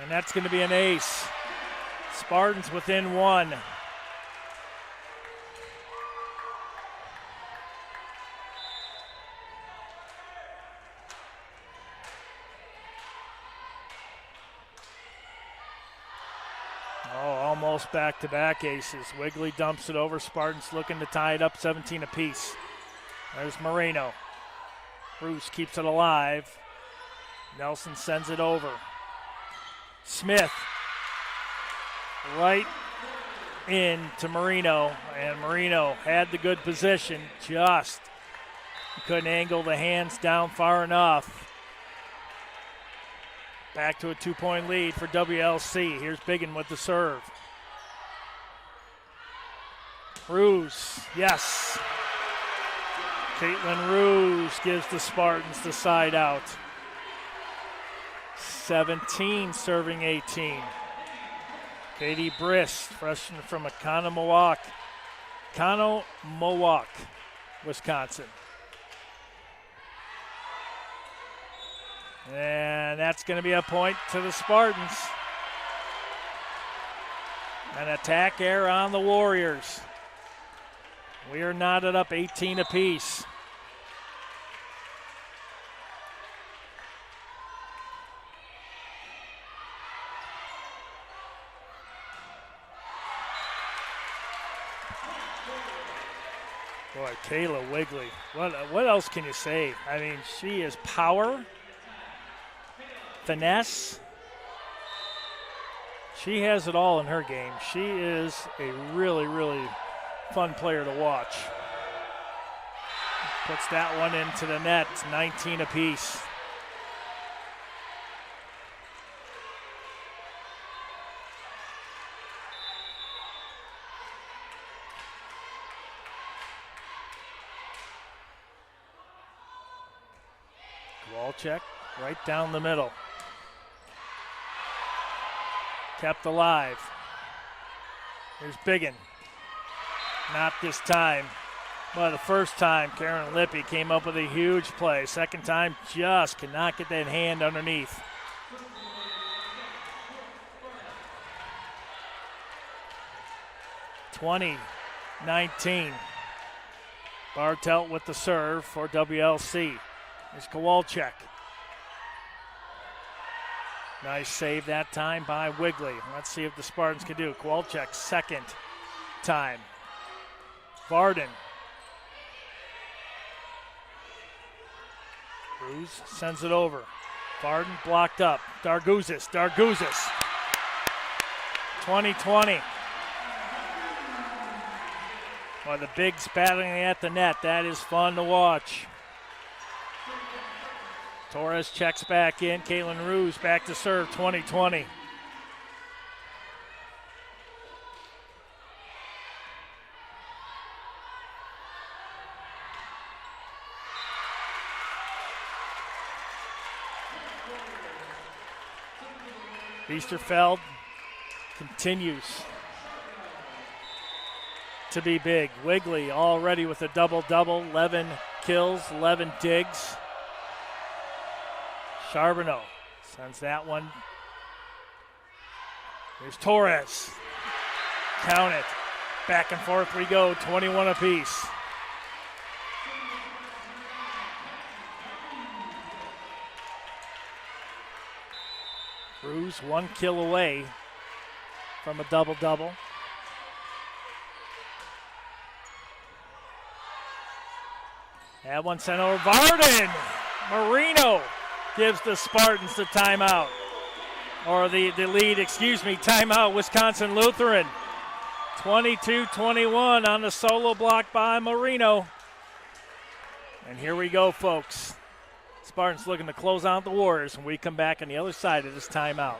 And that's going to be an ace. Spartans within 1. Oh, almost back-to-back aces. Wigley dumps it over. Spartans looking to tie it up 17 apiece. There's Moreno. Bruce keeps it alive. Nelson sends it over. Smith right into Marino, and Marino had the good position, just couldn't angle the hands down far enough. Back to a 2-point lead for WLC. Here's Biggin with the serve. Ruse, yes. Caitlin Ruse gives the Spartans the side out. 17 serving 18. Katie Briss, freshman from Economowoc, Wisconsin. And that's going to be a point to the Spartans. An attack error on the Warriors. We are knotted up 18 apiece. Boy, Kayla Wigley. What else can you say? I mean, she is power, finesse. She has it all in her game. She is a really, really fun player to watch. Puts that one into the net. It's 19 apiece. Kowalczyk right down the middle. Kept alive. Here's Biggin. Not this time. Well, the first time, Karen Lippy came up with a huge play. Second time, just cannot get that hand underneath. (20-19). Bartelt with the serve for WLC. Here's Kowalczyk. Nice save that time by Wigley. Let's see if the Spartans can do. Kowalczyk, second time. Varden. Cruz sends it over. Varden blocked up. Darguzis. 20-20. Well, the bigs battling at the net. That is fun to watch. Torres checks back in. Caitlin Ruse back to serve. 20-20. Biesterfeld continues to be big. Wigley already with a double-double. 11 kills, 11 digs. Charbonneau sends that one. Here's Torres. Count it. Back and forth we go, 21 apiece. Cruz 1 kill away from a double-double. That one sent over. Varden! Marino gives the Spartans the timeout. Or the lead, timeout, Wisconsin Lutheran. 22-21 on the solo block by Marino. And here we go, folks. Spartans looking to close out the Warriors when we come back on the other side of this timeout.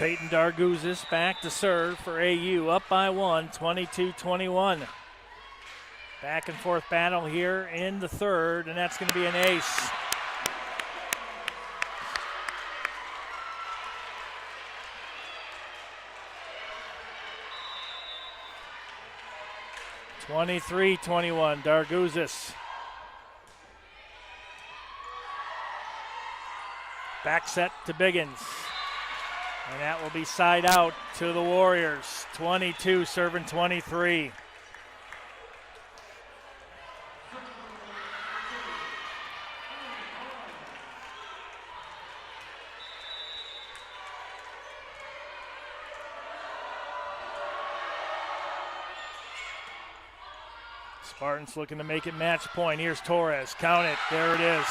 Peyton Darguzis back to serve for AU, up by 1, 22-21. Back and forth battle here in the third, and that's going to be an ace. (23-21), Darguzis. Back set to Biggins. And that will be side out to the Warriors. 22 serving 23. Spartans looking to make it match point. Here's Torres. Count it. There it is.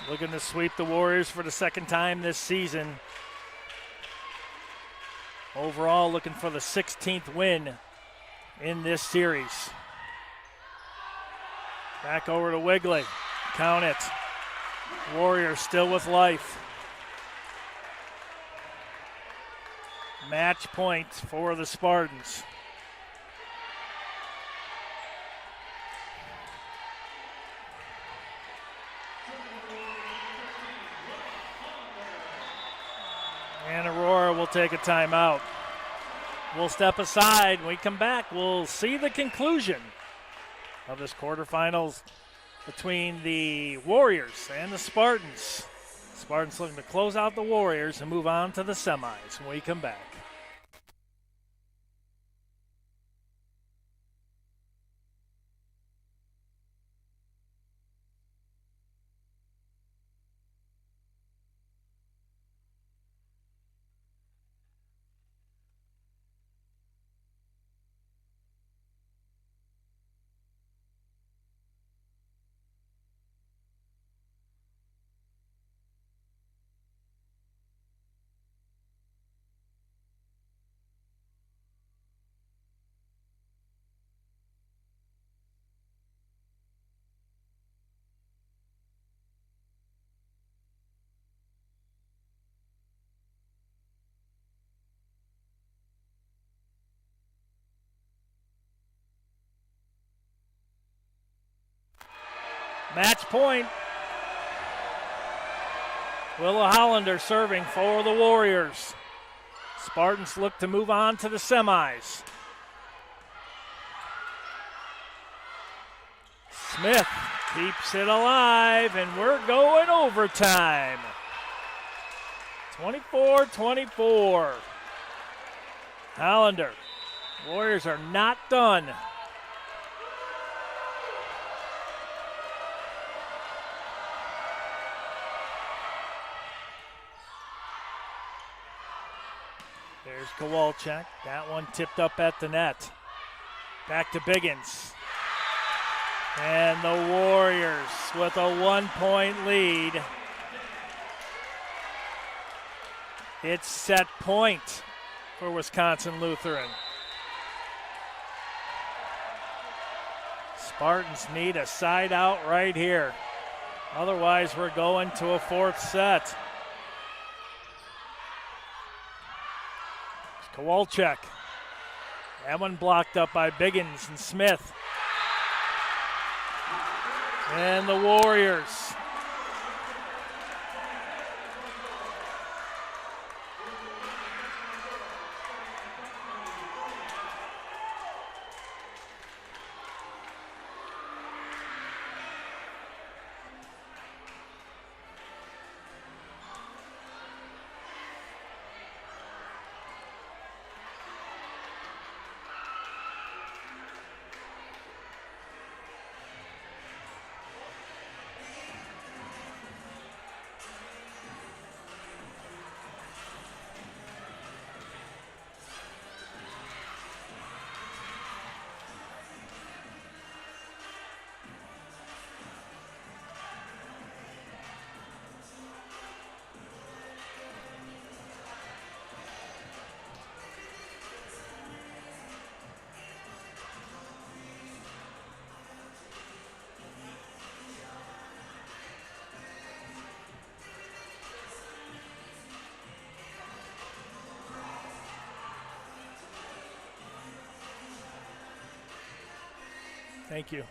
Looking to sweep the Warriors for the second time this season. Overall, looking for the 16th win in this series. Back over to Wigley. Count it. Warriors still with life. Match point for the Spartans. And Aurora will take a timeout. We'll step aside. When we come back, we'll see the conclusion of this quarterfinals between the Warriors and the Spartans. Spartans looking to close out the Warriors and move on to the semis when we come back. Match point. Willa Hollander serving for the Warriors. Spartans look to move on to the semis. Smith keeps it alive, and we're going overtime. 24-24. Hollander. Warriors are not done. There's Kowalczyk. That one tipped up at the net. Back to Biggins. And the Warriors with a 1-point lead. It's set point for Wisconsin Lutheran. Spartans need a side out right here. Otherwise, we're going to a fourth set. Kowalczyk. That one blocked up by Biggins and Smith. And the Warriors. Thank you.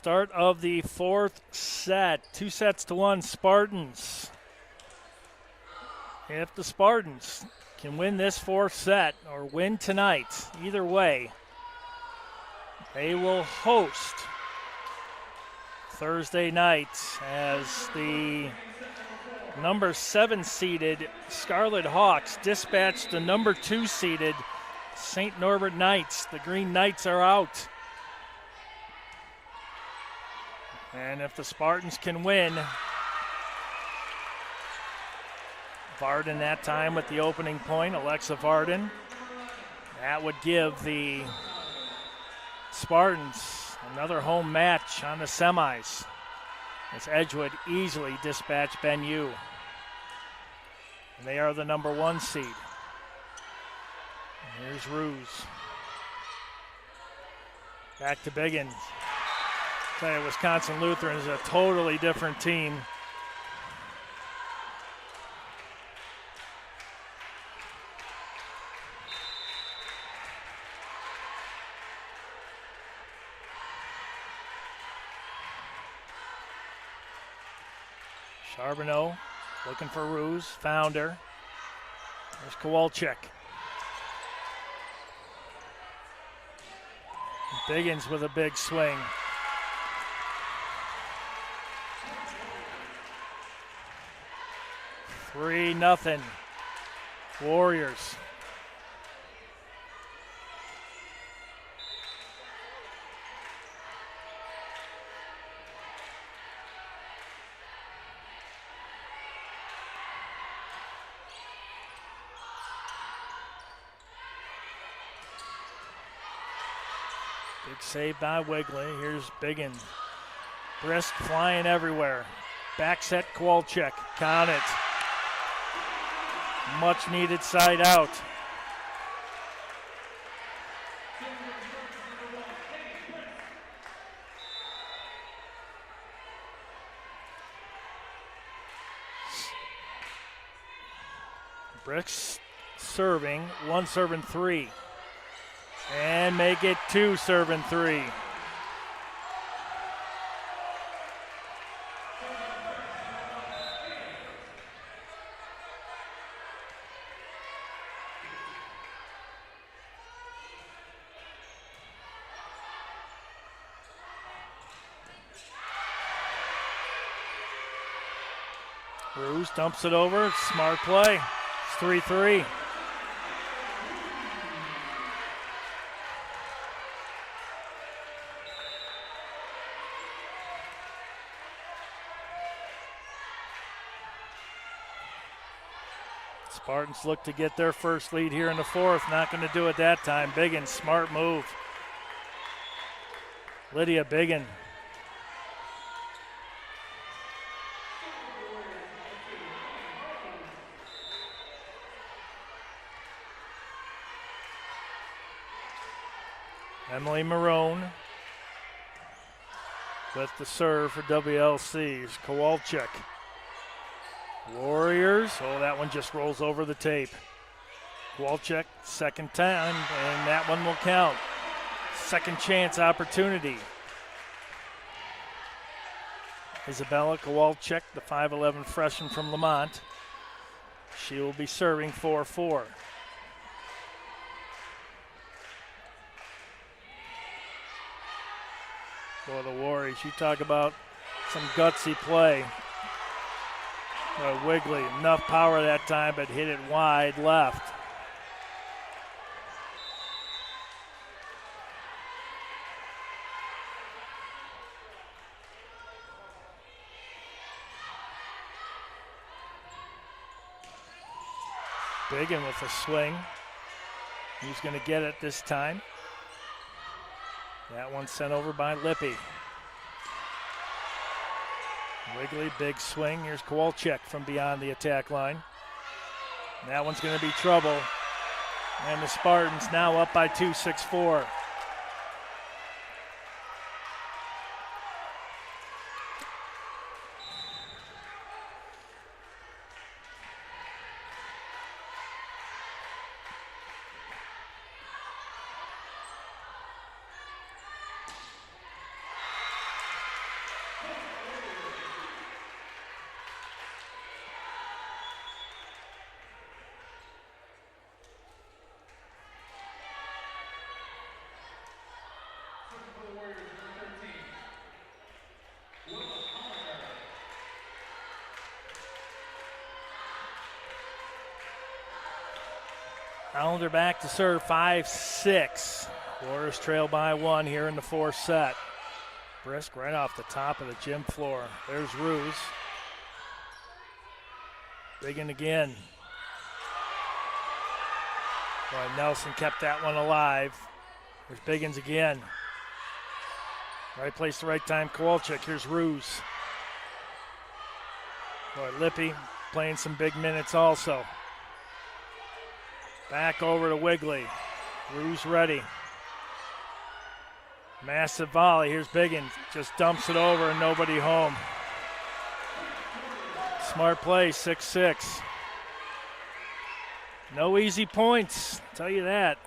Start of the fourth set. 2-1 Spartans. If the Spartans can win this fourth set or win tonight, either way, they will host Thursday night as the number 7 seeded Scarlet Hawks dispatch the number 2 seeded St. Norbert Knights. The Green Knights are out. And if the Spartans can win, Varden that time with the opening point, Alexa Varden. That would give the Spartans another home match on the semis as Edgewood easily dispatched Ben Yu. And they are the number 1 seed. And here's Ruse. Back to Biggins. Tell you, Wisconsin Lutheran is a totally different team. Charbonneau looking for Ruse, found her. There's Kowalczyk. Biggins with a big swing. Three nothing. Warriors. Big save by Wigley. Here's Biggin. Brisk flying everywhere. Back set Kowalczyk. Count it. Much needed side out. Bricks serving, 1 serving 3. And make it 2 serving 3. Ruse dumps it over. Smart play. It's 3-3. Spartans look to get their first lead here in the fourth. Not going to do it that time. Biggin, smart move. Lydia Biggin. Emily Marone with the serve for WLC's Kowalczyk. Warriors, oh, that one just rolls over the tape. Kowalczyk, second time, and that one will count. Second chance opportunity. Isabella Kowalczyk, the 5'11 freshman from Lamont. She will be serving 4-4. Boy, the Warriors, you talk about some gutsy play. Wigley, enough power that time, but hit it wide left. Biggin with a swing. He's going to get it this time. That one sent over by Lippy. Wigley, big swing. Here's Kowalczyk from beyond the attack line. That one's going to be trouble. And the Spartans now up by 2, 6-4. Allender back to serve 5-6. Warriors trail by 1 here in the fourth set. Brisk right off the top of the gym floor. There's Ruse. Biggin again. Boy, Nelson kept that one alive. There's Biggins again. Right place, the right time. Kowalczyk. Here's Ruse. Boy, Lippy playing some big minutes also. Back over to Wigley. Ruse ready. Massive volley. Here's Biggin. Just dumps it over and nobody home. Smart play, 6-6. No easy points, I'll tell you that.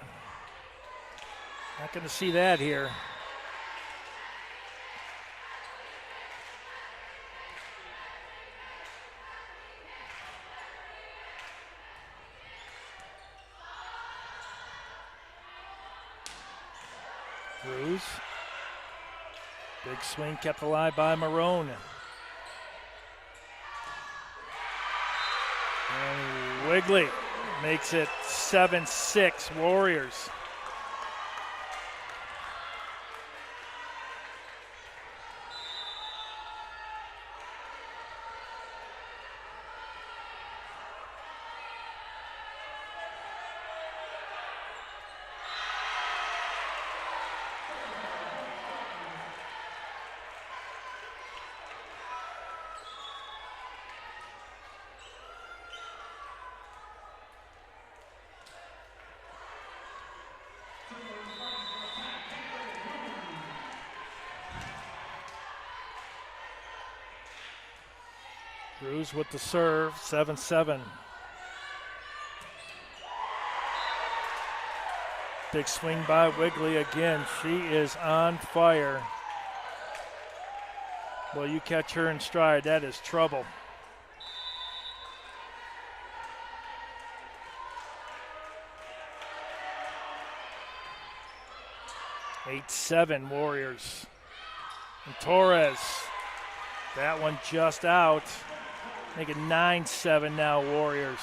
Not going to see that here. Ruse. Big swing kept alive by Marone. And Wigley makes it 7-6 Warriors. Ruse with the serve, 7-7. Big swing by Wigley again. She is on fire. Well, you catch her in stride, that is trouble. Eight, 7 Warriors. And Torres, that one just out. Make it 9-7 now, Warriors.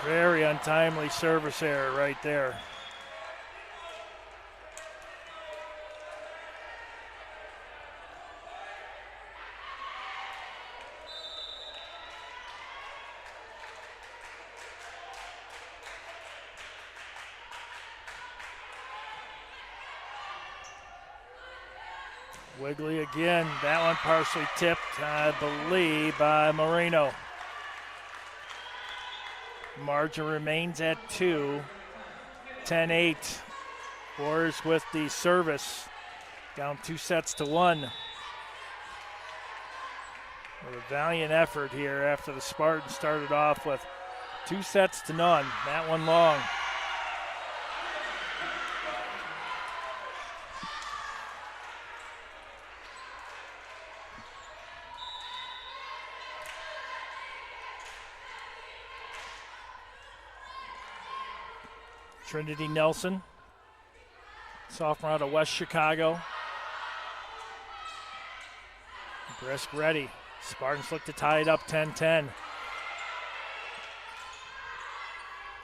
Very untimely service error right there. Wiggly again. That one partially tipped, I believe, by Moreno. Margin remains at 2. 10-8. Warriors with the service. Down 2-1. With a valiant effort here after the Spartans started off with 2-0. That one long. Trinity Nelson, sophomore out of West Chicago. Brisk ready. Spartans look to tie it up 10-10.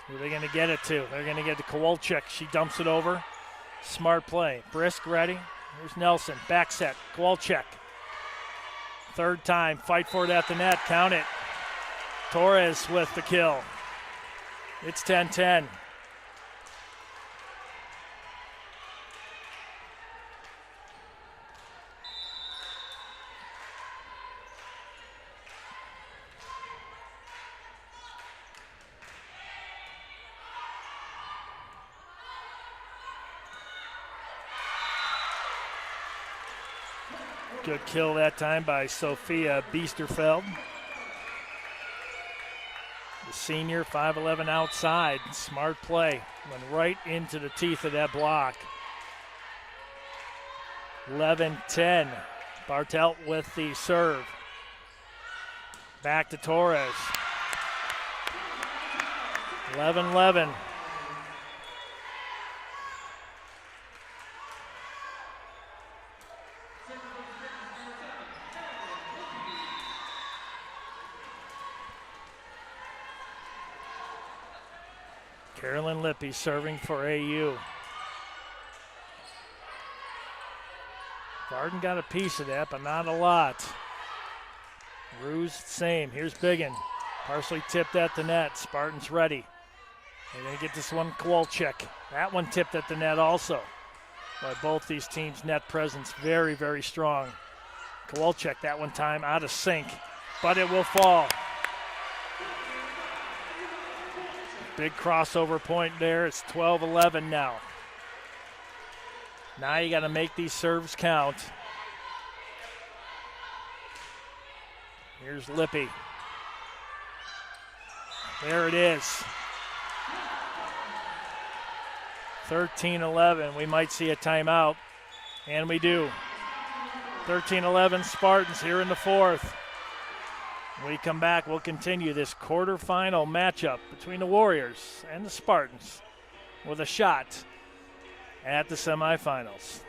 Who are they going to get it to? They're going to get to Kowalczyk. She dumps it over. Smart play. Brisk ready. Here's Nelson. Back set. Kowalczyk. Third time. Fight for it at the net. Count it. Torres with the kill. It's 10-10. Good kill that time by Sophia Biesterfeld. The senior, 5'11" outside. Smart play. Went right into the teeth of that block. 11-10. Bartelt with the serve. Back to Torres. 11-11. Carolyn Lippy serving for AU. Varden got a piece of that, but not a lot. Ruse, same. Here's Biggin. Partially tipped at the net. Spartans ready. They're going to get this one Kowalczyk. That one tipped at the net also. By both these teams' net presence very, very strong. Kowalczyk that one time out of sync, but it will fall. Big crossover point there. It's 12-11 now. Now you got to make these serves count. Here's Lippy. There it is. 13-11. We might see a timeout, and we do. 13-11 Spartans here in the fourth. When we come back, we'll continue this quarterfinal matchup between the Warriors and the Spartans with a shot at the semifinals.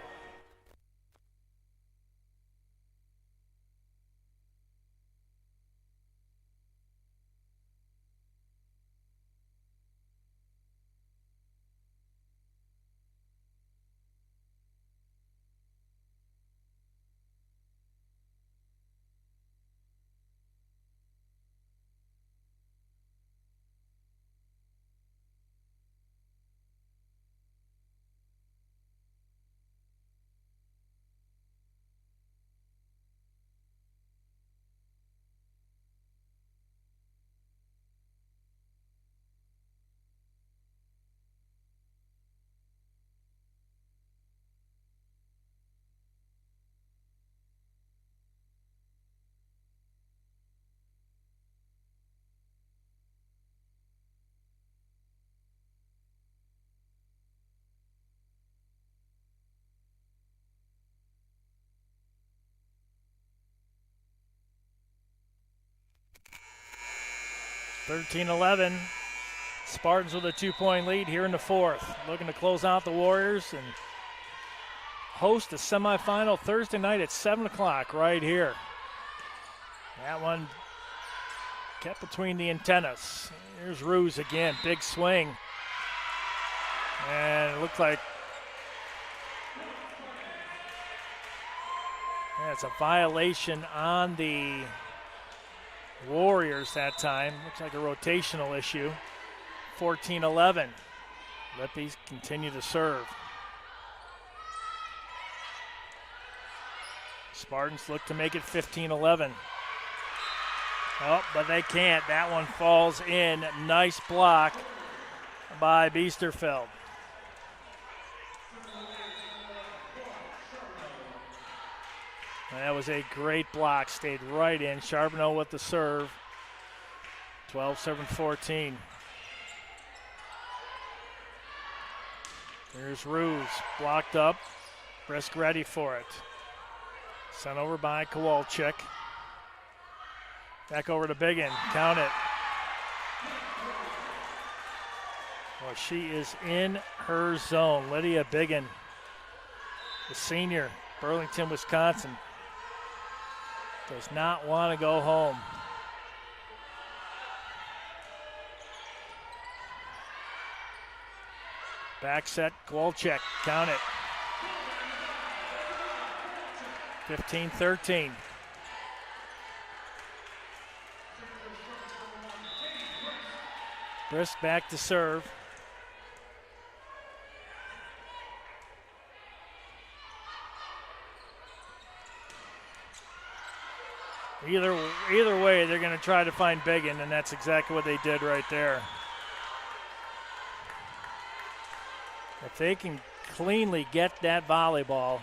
(13-11). Spartans with a 2-point lead here in the fourth. Looking to close out the Warriors and host the semifinal Thursday night at 7 o'clock right here. That one kept between the antennas. Here's Ruse again, big swing. And it looked like it's a violation on the Warriors that time. Looks like a rotational issue. 14-11. Lippies continue to serve. Spartans look to make it 15-11. Oh, but they can't. That one falls in. Nice block by Biesterfeld. That was a great block. Stayed right in. Charbonneau with the serve. 12-7-14. Here's Ruse. Blocked up. Brisk ready for it. Sent over by Kowalczyk. Back over to Biggin. Count it. Well, she is in her zone. Lydia Biggin, the senior, Burlington, Wisconsin, does not want to go home. Back set, Kowalczyk. Count it. 15-13. Brisk back to serve. Either way, they're going to try to find Biggin, and that's exactly what they did right there. If they can cleanly get that volleyball,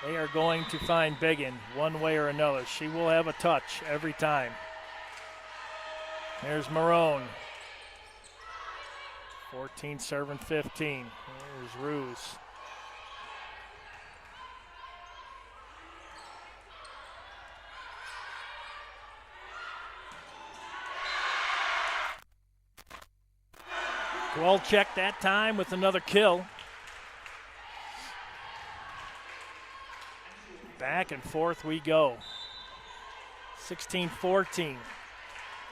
they are going to find Biggin one way or another. She will have a touch every time. There's Marone. 14 serving 15. There's Ruse. Kowalczyk that time with another kill. Back and forth we go. 16-14.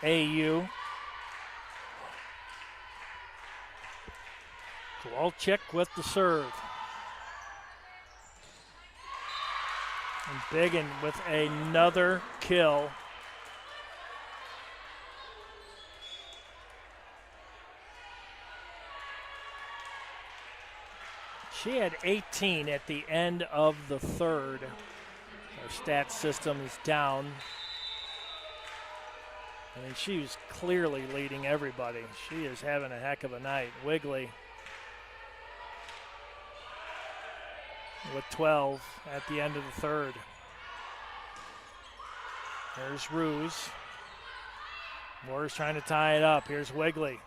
AU. Kowalczyk with the serve. And Biggin with another kill. She had 18 at the end of the third. Her stat system is down. I mean, she was clearly leading everybody. She is having a heck of a night. Wigley with 12 at the end of the third. There's Ruse. Moore's trying to tie it up. Here's Wigley.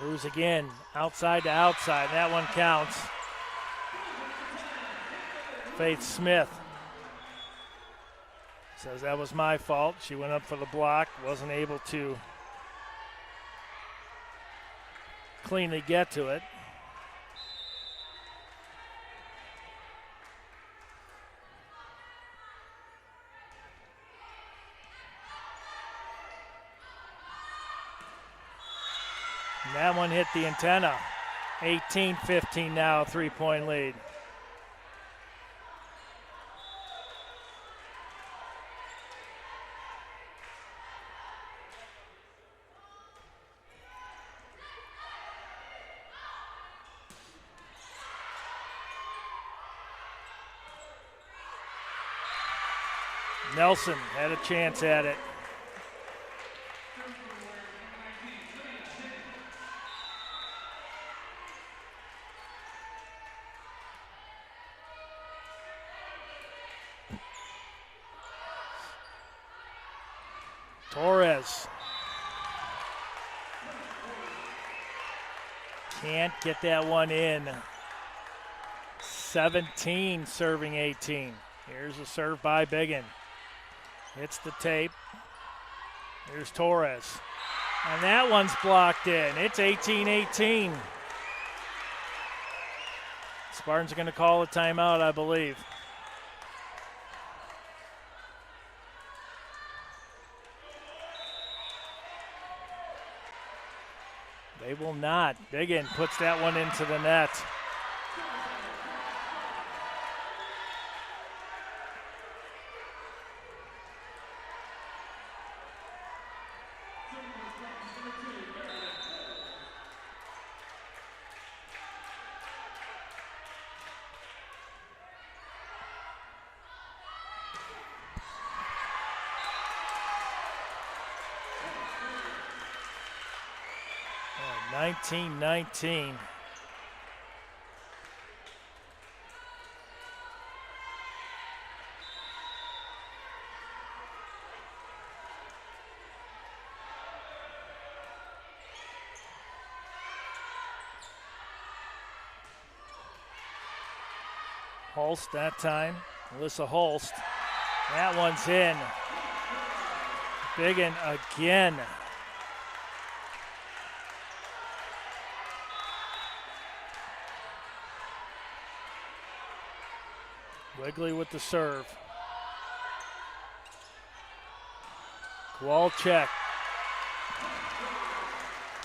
Ruse again, outside to outside. That one counts. Faith Smith says that was my fault. She went up for the block, wasn't able to cleanly get to it. And that one hit the antenna. 18-15 now, 3-point lead. Nelson had a chance at it. Torres can't get that one in. 17 serving 18. Here's a serve by Biggin. Hits the tape. Here's Torres. And that one's blocked in. It's 18-18. Spartans are going to call a timeout, I believe. They will not. Biggin puts that one into the net. Oh, 19-19. Holst that time. Alyssa Holst. That one's in. Biggin again. Wigley with the serve. Kowalczyk.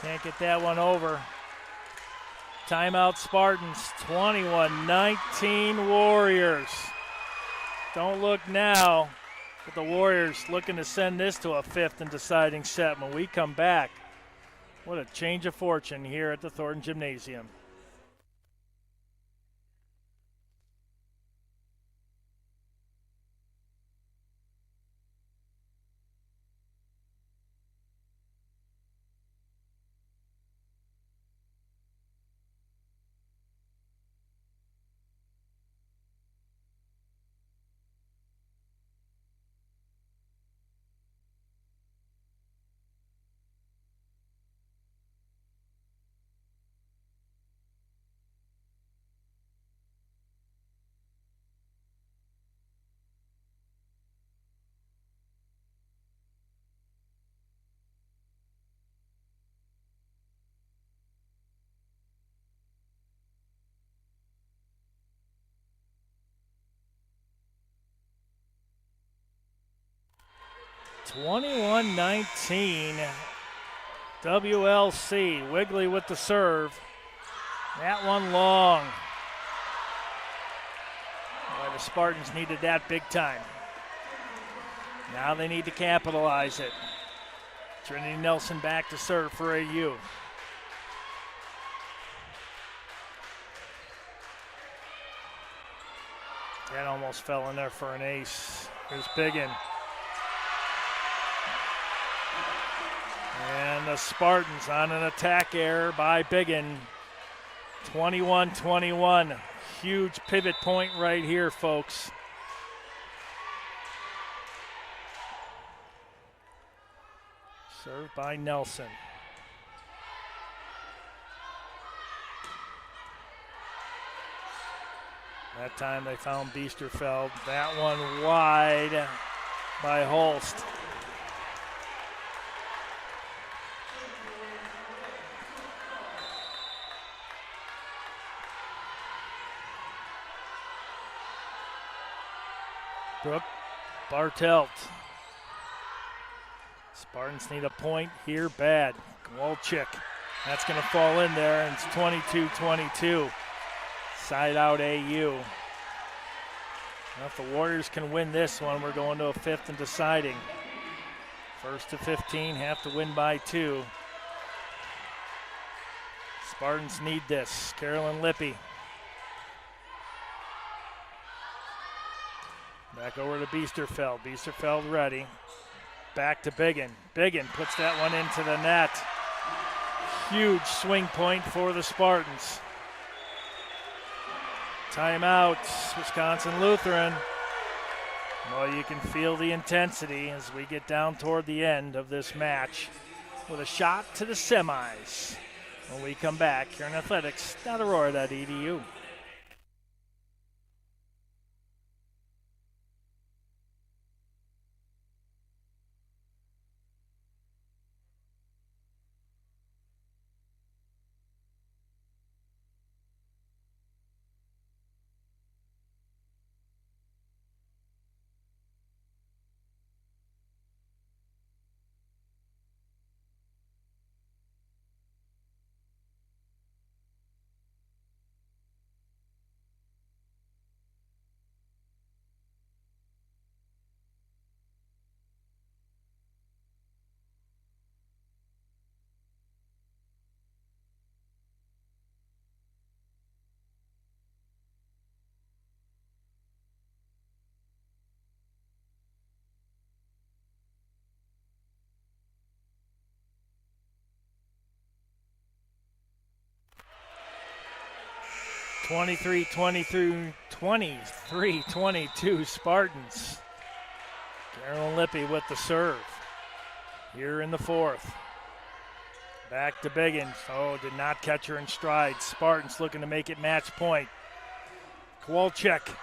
Can't get that one over. Timeout Spartans, 21-19 Warriors. Don't look now, but the Warriors looking to send this to a fifth and deciding set when we come back. What a change of fortune here at the Thornton Gymnasium. (21-19) WLC. Wigley with the serve. That one long. Boy, the Spartans needed that big time. Now they need to capitalize it. Trinity Nelson back to serve for AU. That almost fell in there for an ace. Here's Biggin. And the Spartans on an attack error by Biggin. 21-21. Huge pivot point right here, folks. Served by Nelson. That time they found Biesterfeld. That one wide by Holst. Brooke Bartelt. Spartans need a point here bad. Kowalczyk. That's going to fall in there, and it's 22-22. Side out AU. Well, if the Warriors can win this one, we're going to a fifth and deciding. First to 15, have to win by 2. Spartans need this. Carolyn Lippy. Back over to Biesterfeld. Biesterfeld ready. Back to Biggin. Biggin puts that one into the net. Huge swing point for the Spartans. Timeout, Wisconsin Lutheran. Well, you can feel the intensity as we get down toward the end of this match with a shot to the semis. When we come back here in athletics.aurora.edu. 23-22 Spartans. Carolyn Lippy with the serve here in the fourth. Back to Biggins. Oh, did not catch her in stride. Spartans looking to make it match point. Kowalczyk.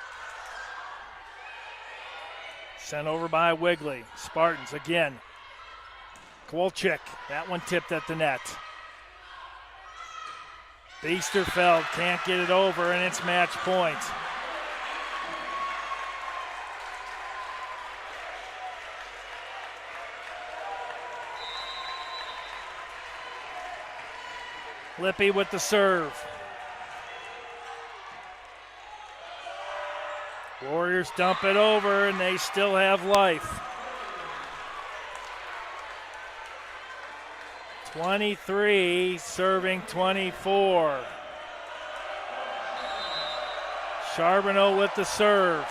Sent over by Wigley. Spartans again. Kowalczyk. That one tipped at the net. Biesterfeld can't get it over, and it's match point. Lippy with the serve. Warriors dump it over, and they still have life. 23 serving 24. Charbonneau with the serve.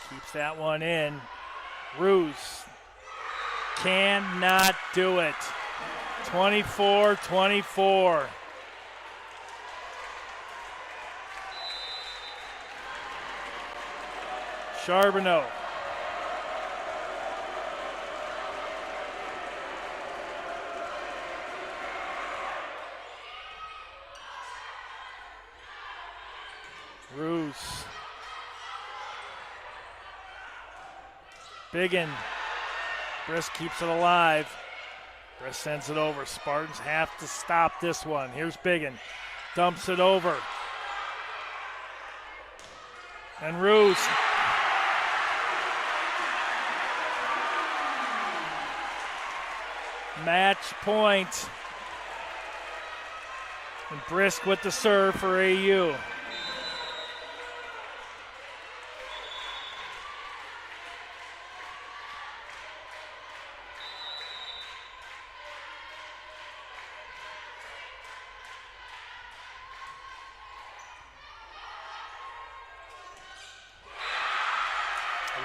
Keeps that one in. Ruse cannot do it. 24-24. Charbonneau. Ruse. Biggin. Brisk keeps it alive. Brisk sends it over. Spartans have to stop this one. Here's Biggin. Dumps it over. And Ruse. Match point. And Brisk with the serve for AU.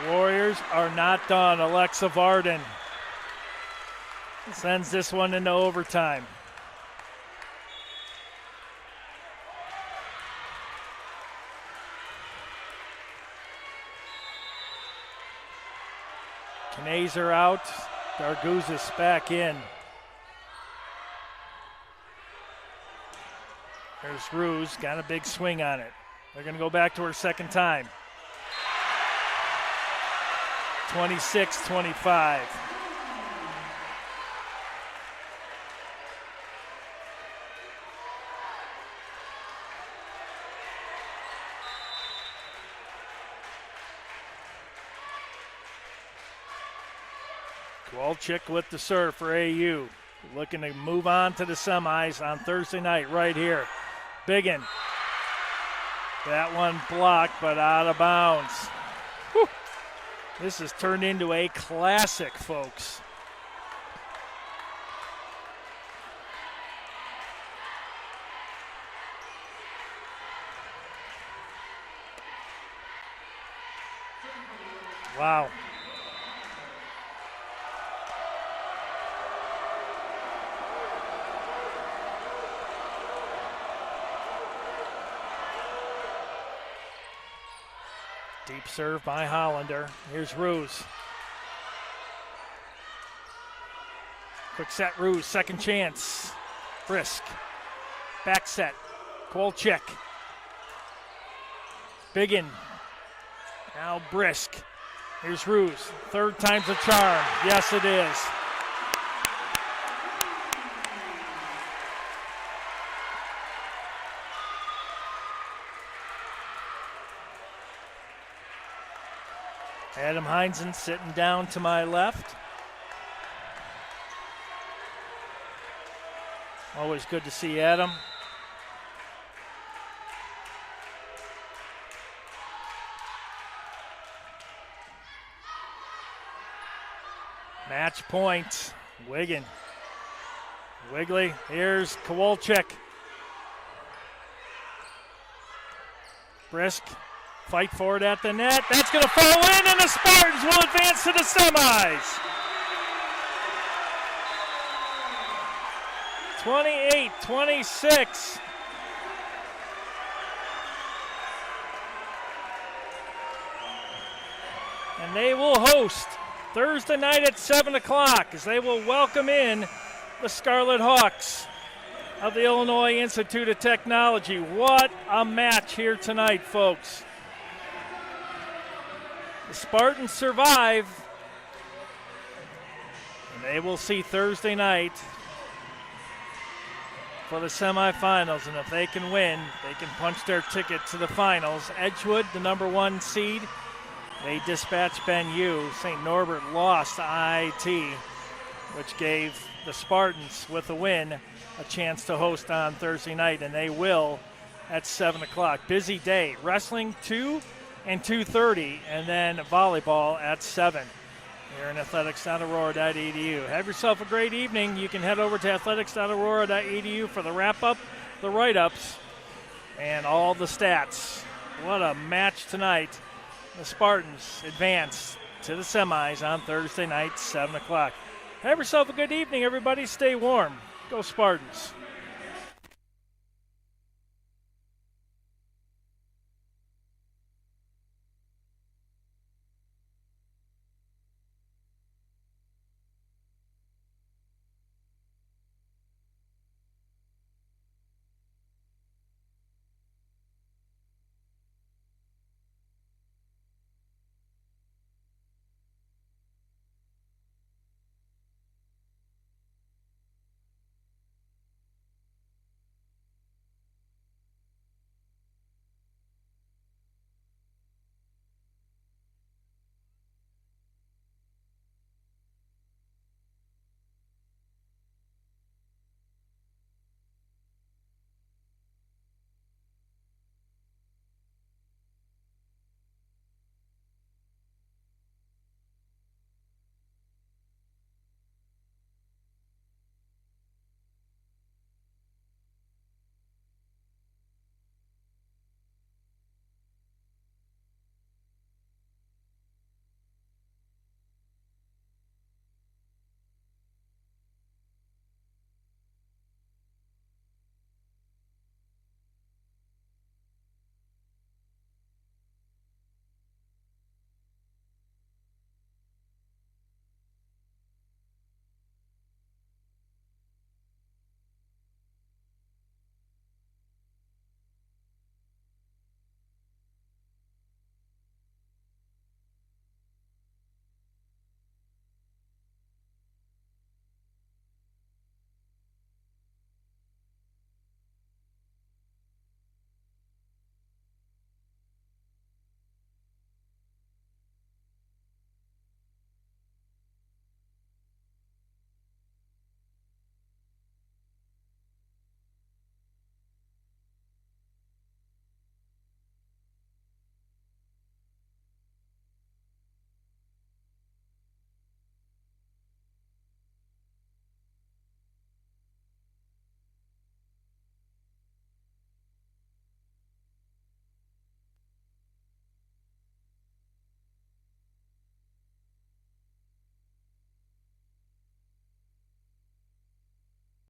The Warriors are not done. Alexa Varden sends this one into overtime. Knazer out. Darguzis back in. There's Ruse, got a big swing on it. They're going to go back to her second time. 26-25. Kowalczyk with the serve for AU. Looking to move on to the semis on Thursday night right here. Biggin. That one blocked, but out of bounds. Whew. This has turned into a classic, folks. Wow. Deep serve by Hollander. Here's Ruse. Quick set, Ruse, second chance. Brisk. Back set. Kowalczyk. Biggin. Now Brisk. Here's Ruse. Third time's a charm. Yes, it is. Adam Heinzen sitting down to my left. Always good to see Adam. Match point, Wiggin. Wigley, here's Kowalczyk. Brisk. Fight for it at the net. That's going to fall in, and the Spartans will advance to the semis. 28-26. And they will host Thursday night at 7 o'clock as they will welcome in the Scarlet Hawks of the Illinois Institute of Technology. What a match here tonight, folks. The Spartans survive, and they will see Thursday night for the semifinals. And if they can win, they can punch their ticket to the finals. Edgewood, the number 1 seed, they dispatched Ben U. St. Norbert lost to IIT, which gave the Spartans, with a win, a chance to host on Thursday night, and they will at 7 o'clock. Busy day. Wrestling 2 and 2:30, and then volleyball at 7 here in athletics.aurora.edu. Have yourself a great evening. You can head over to athletics.aurora.edu for the wrap-up, the write-ups, and all the stats. What a match tonight. The Spartans advance to the semis on Thursday night, 7 o'clock. Have yourself a good evening, everybody. Stay warm. Go Spartans.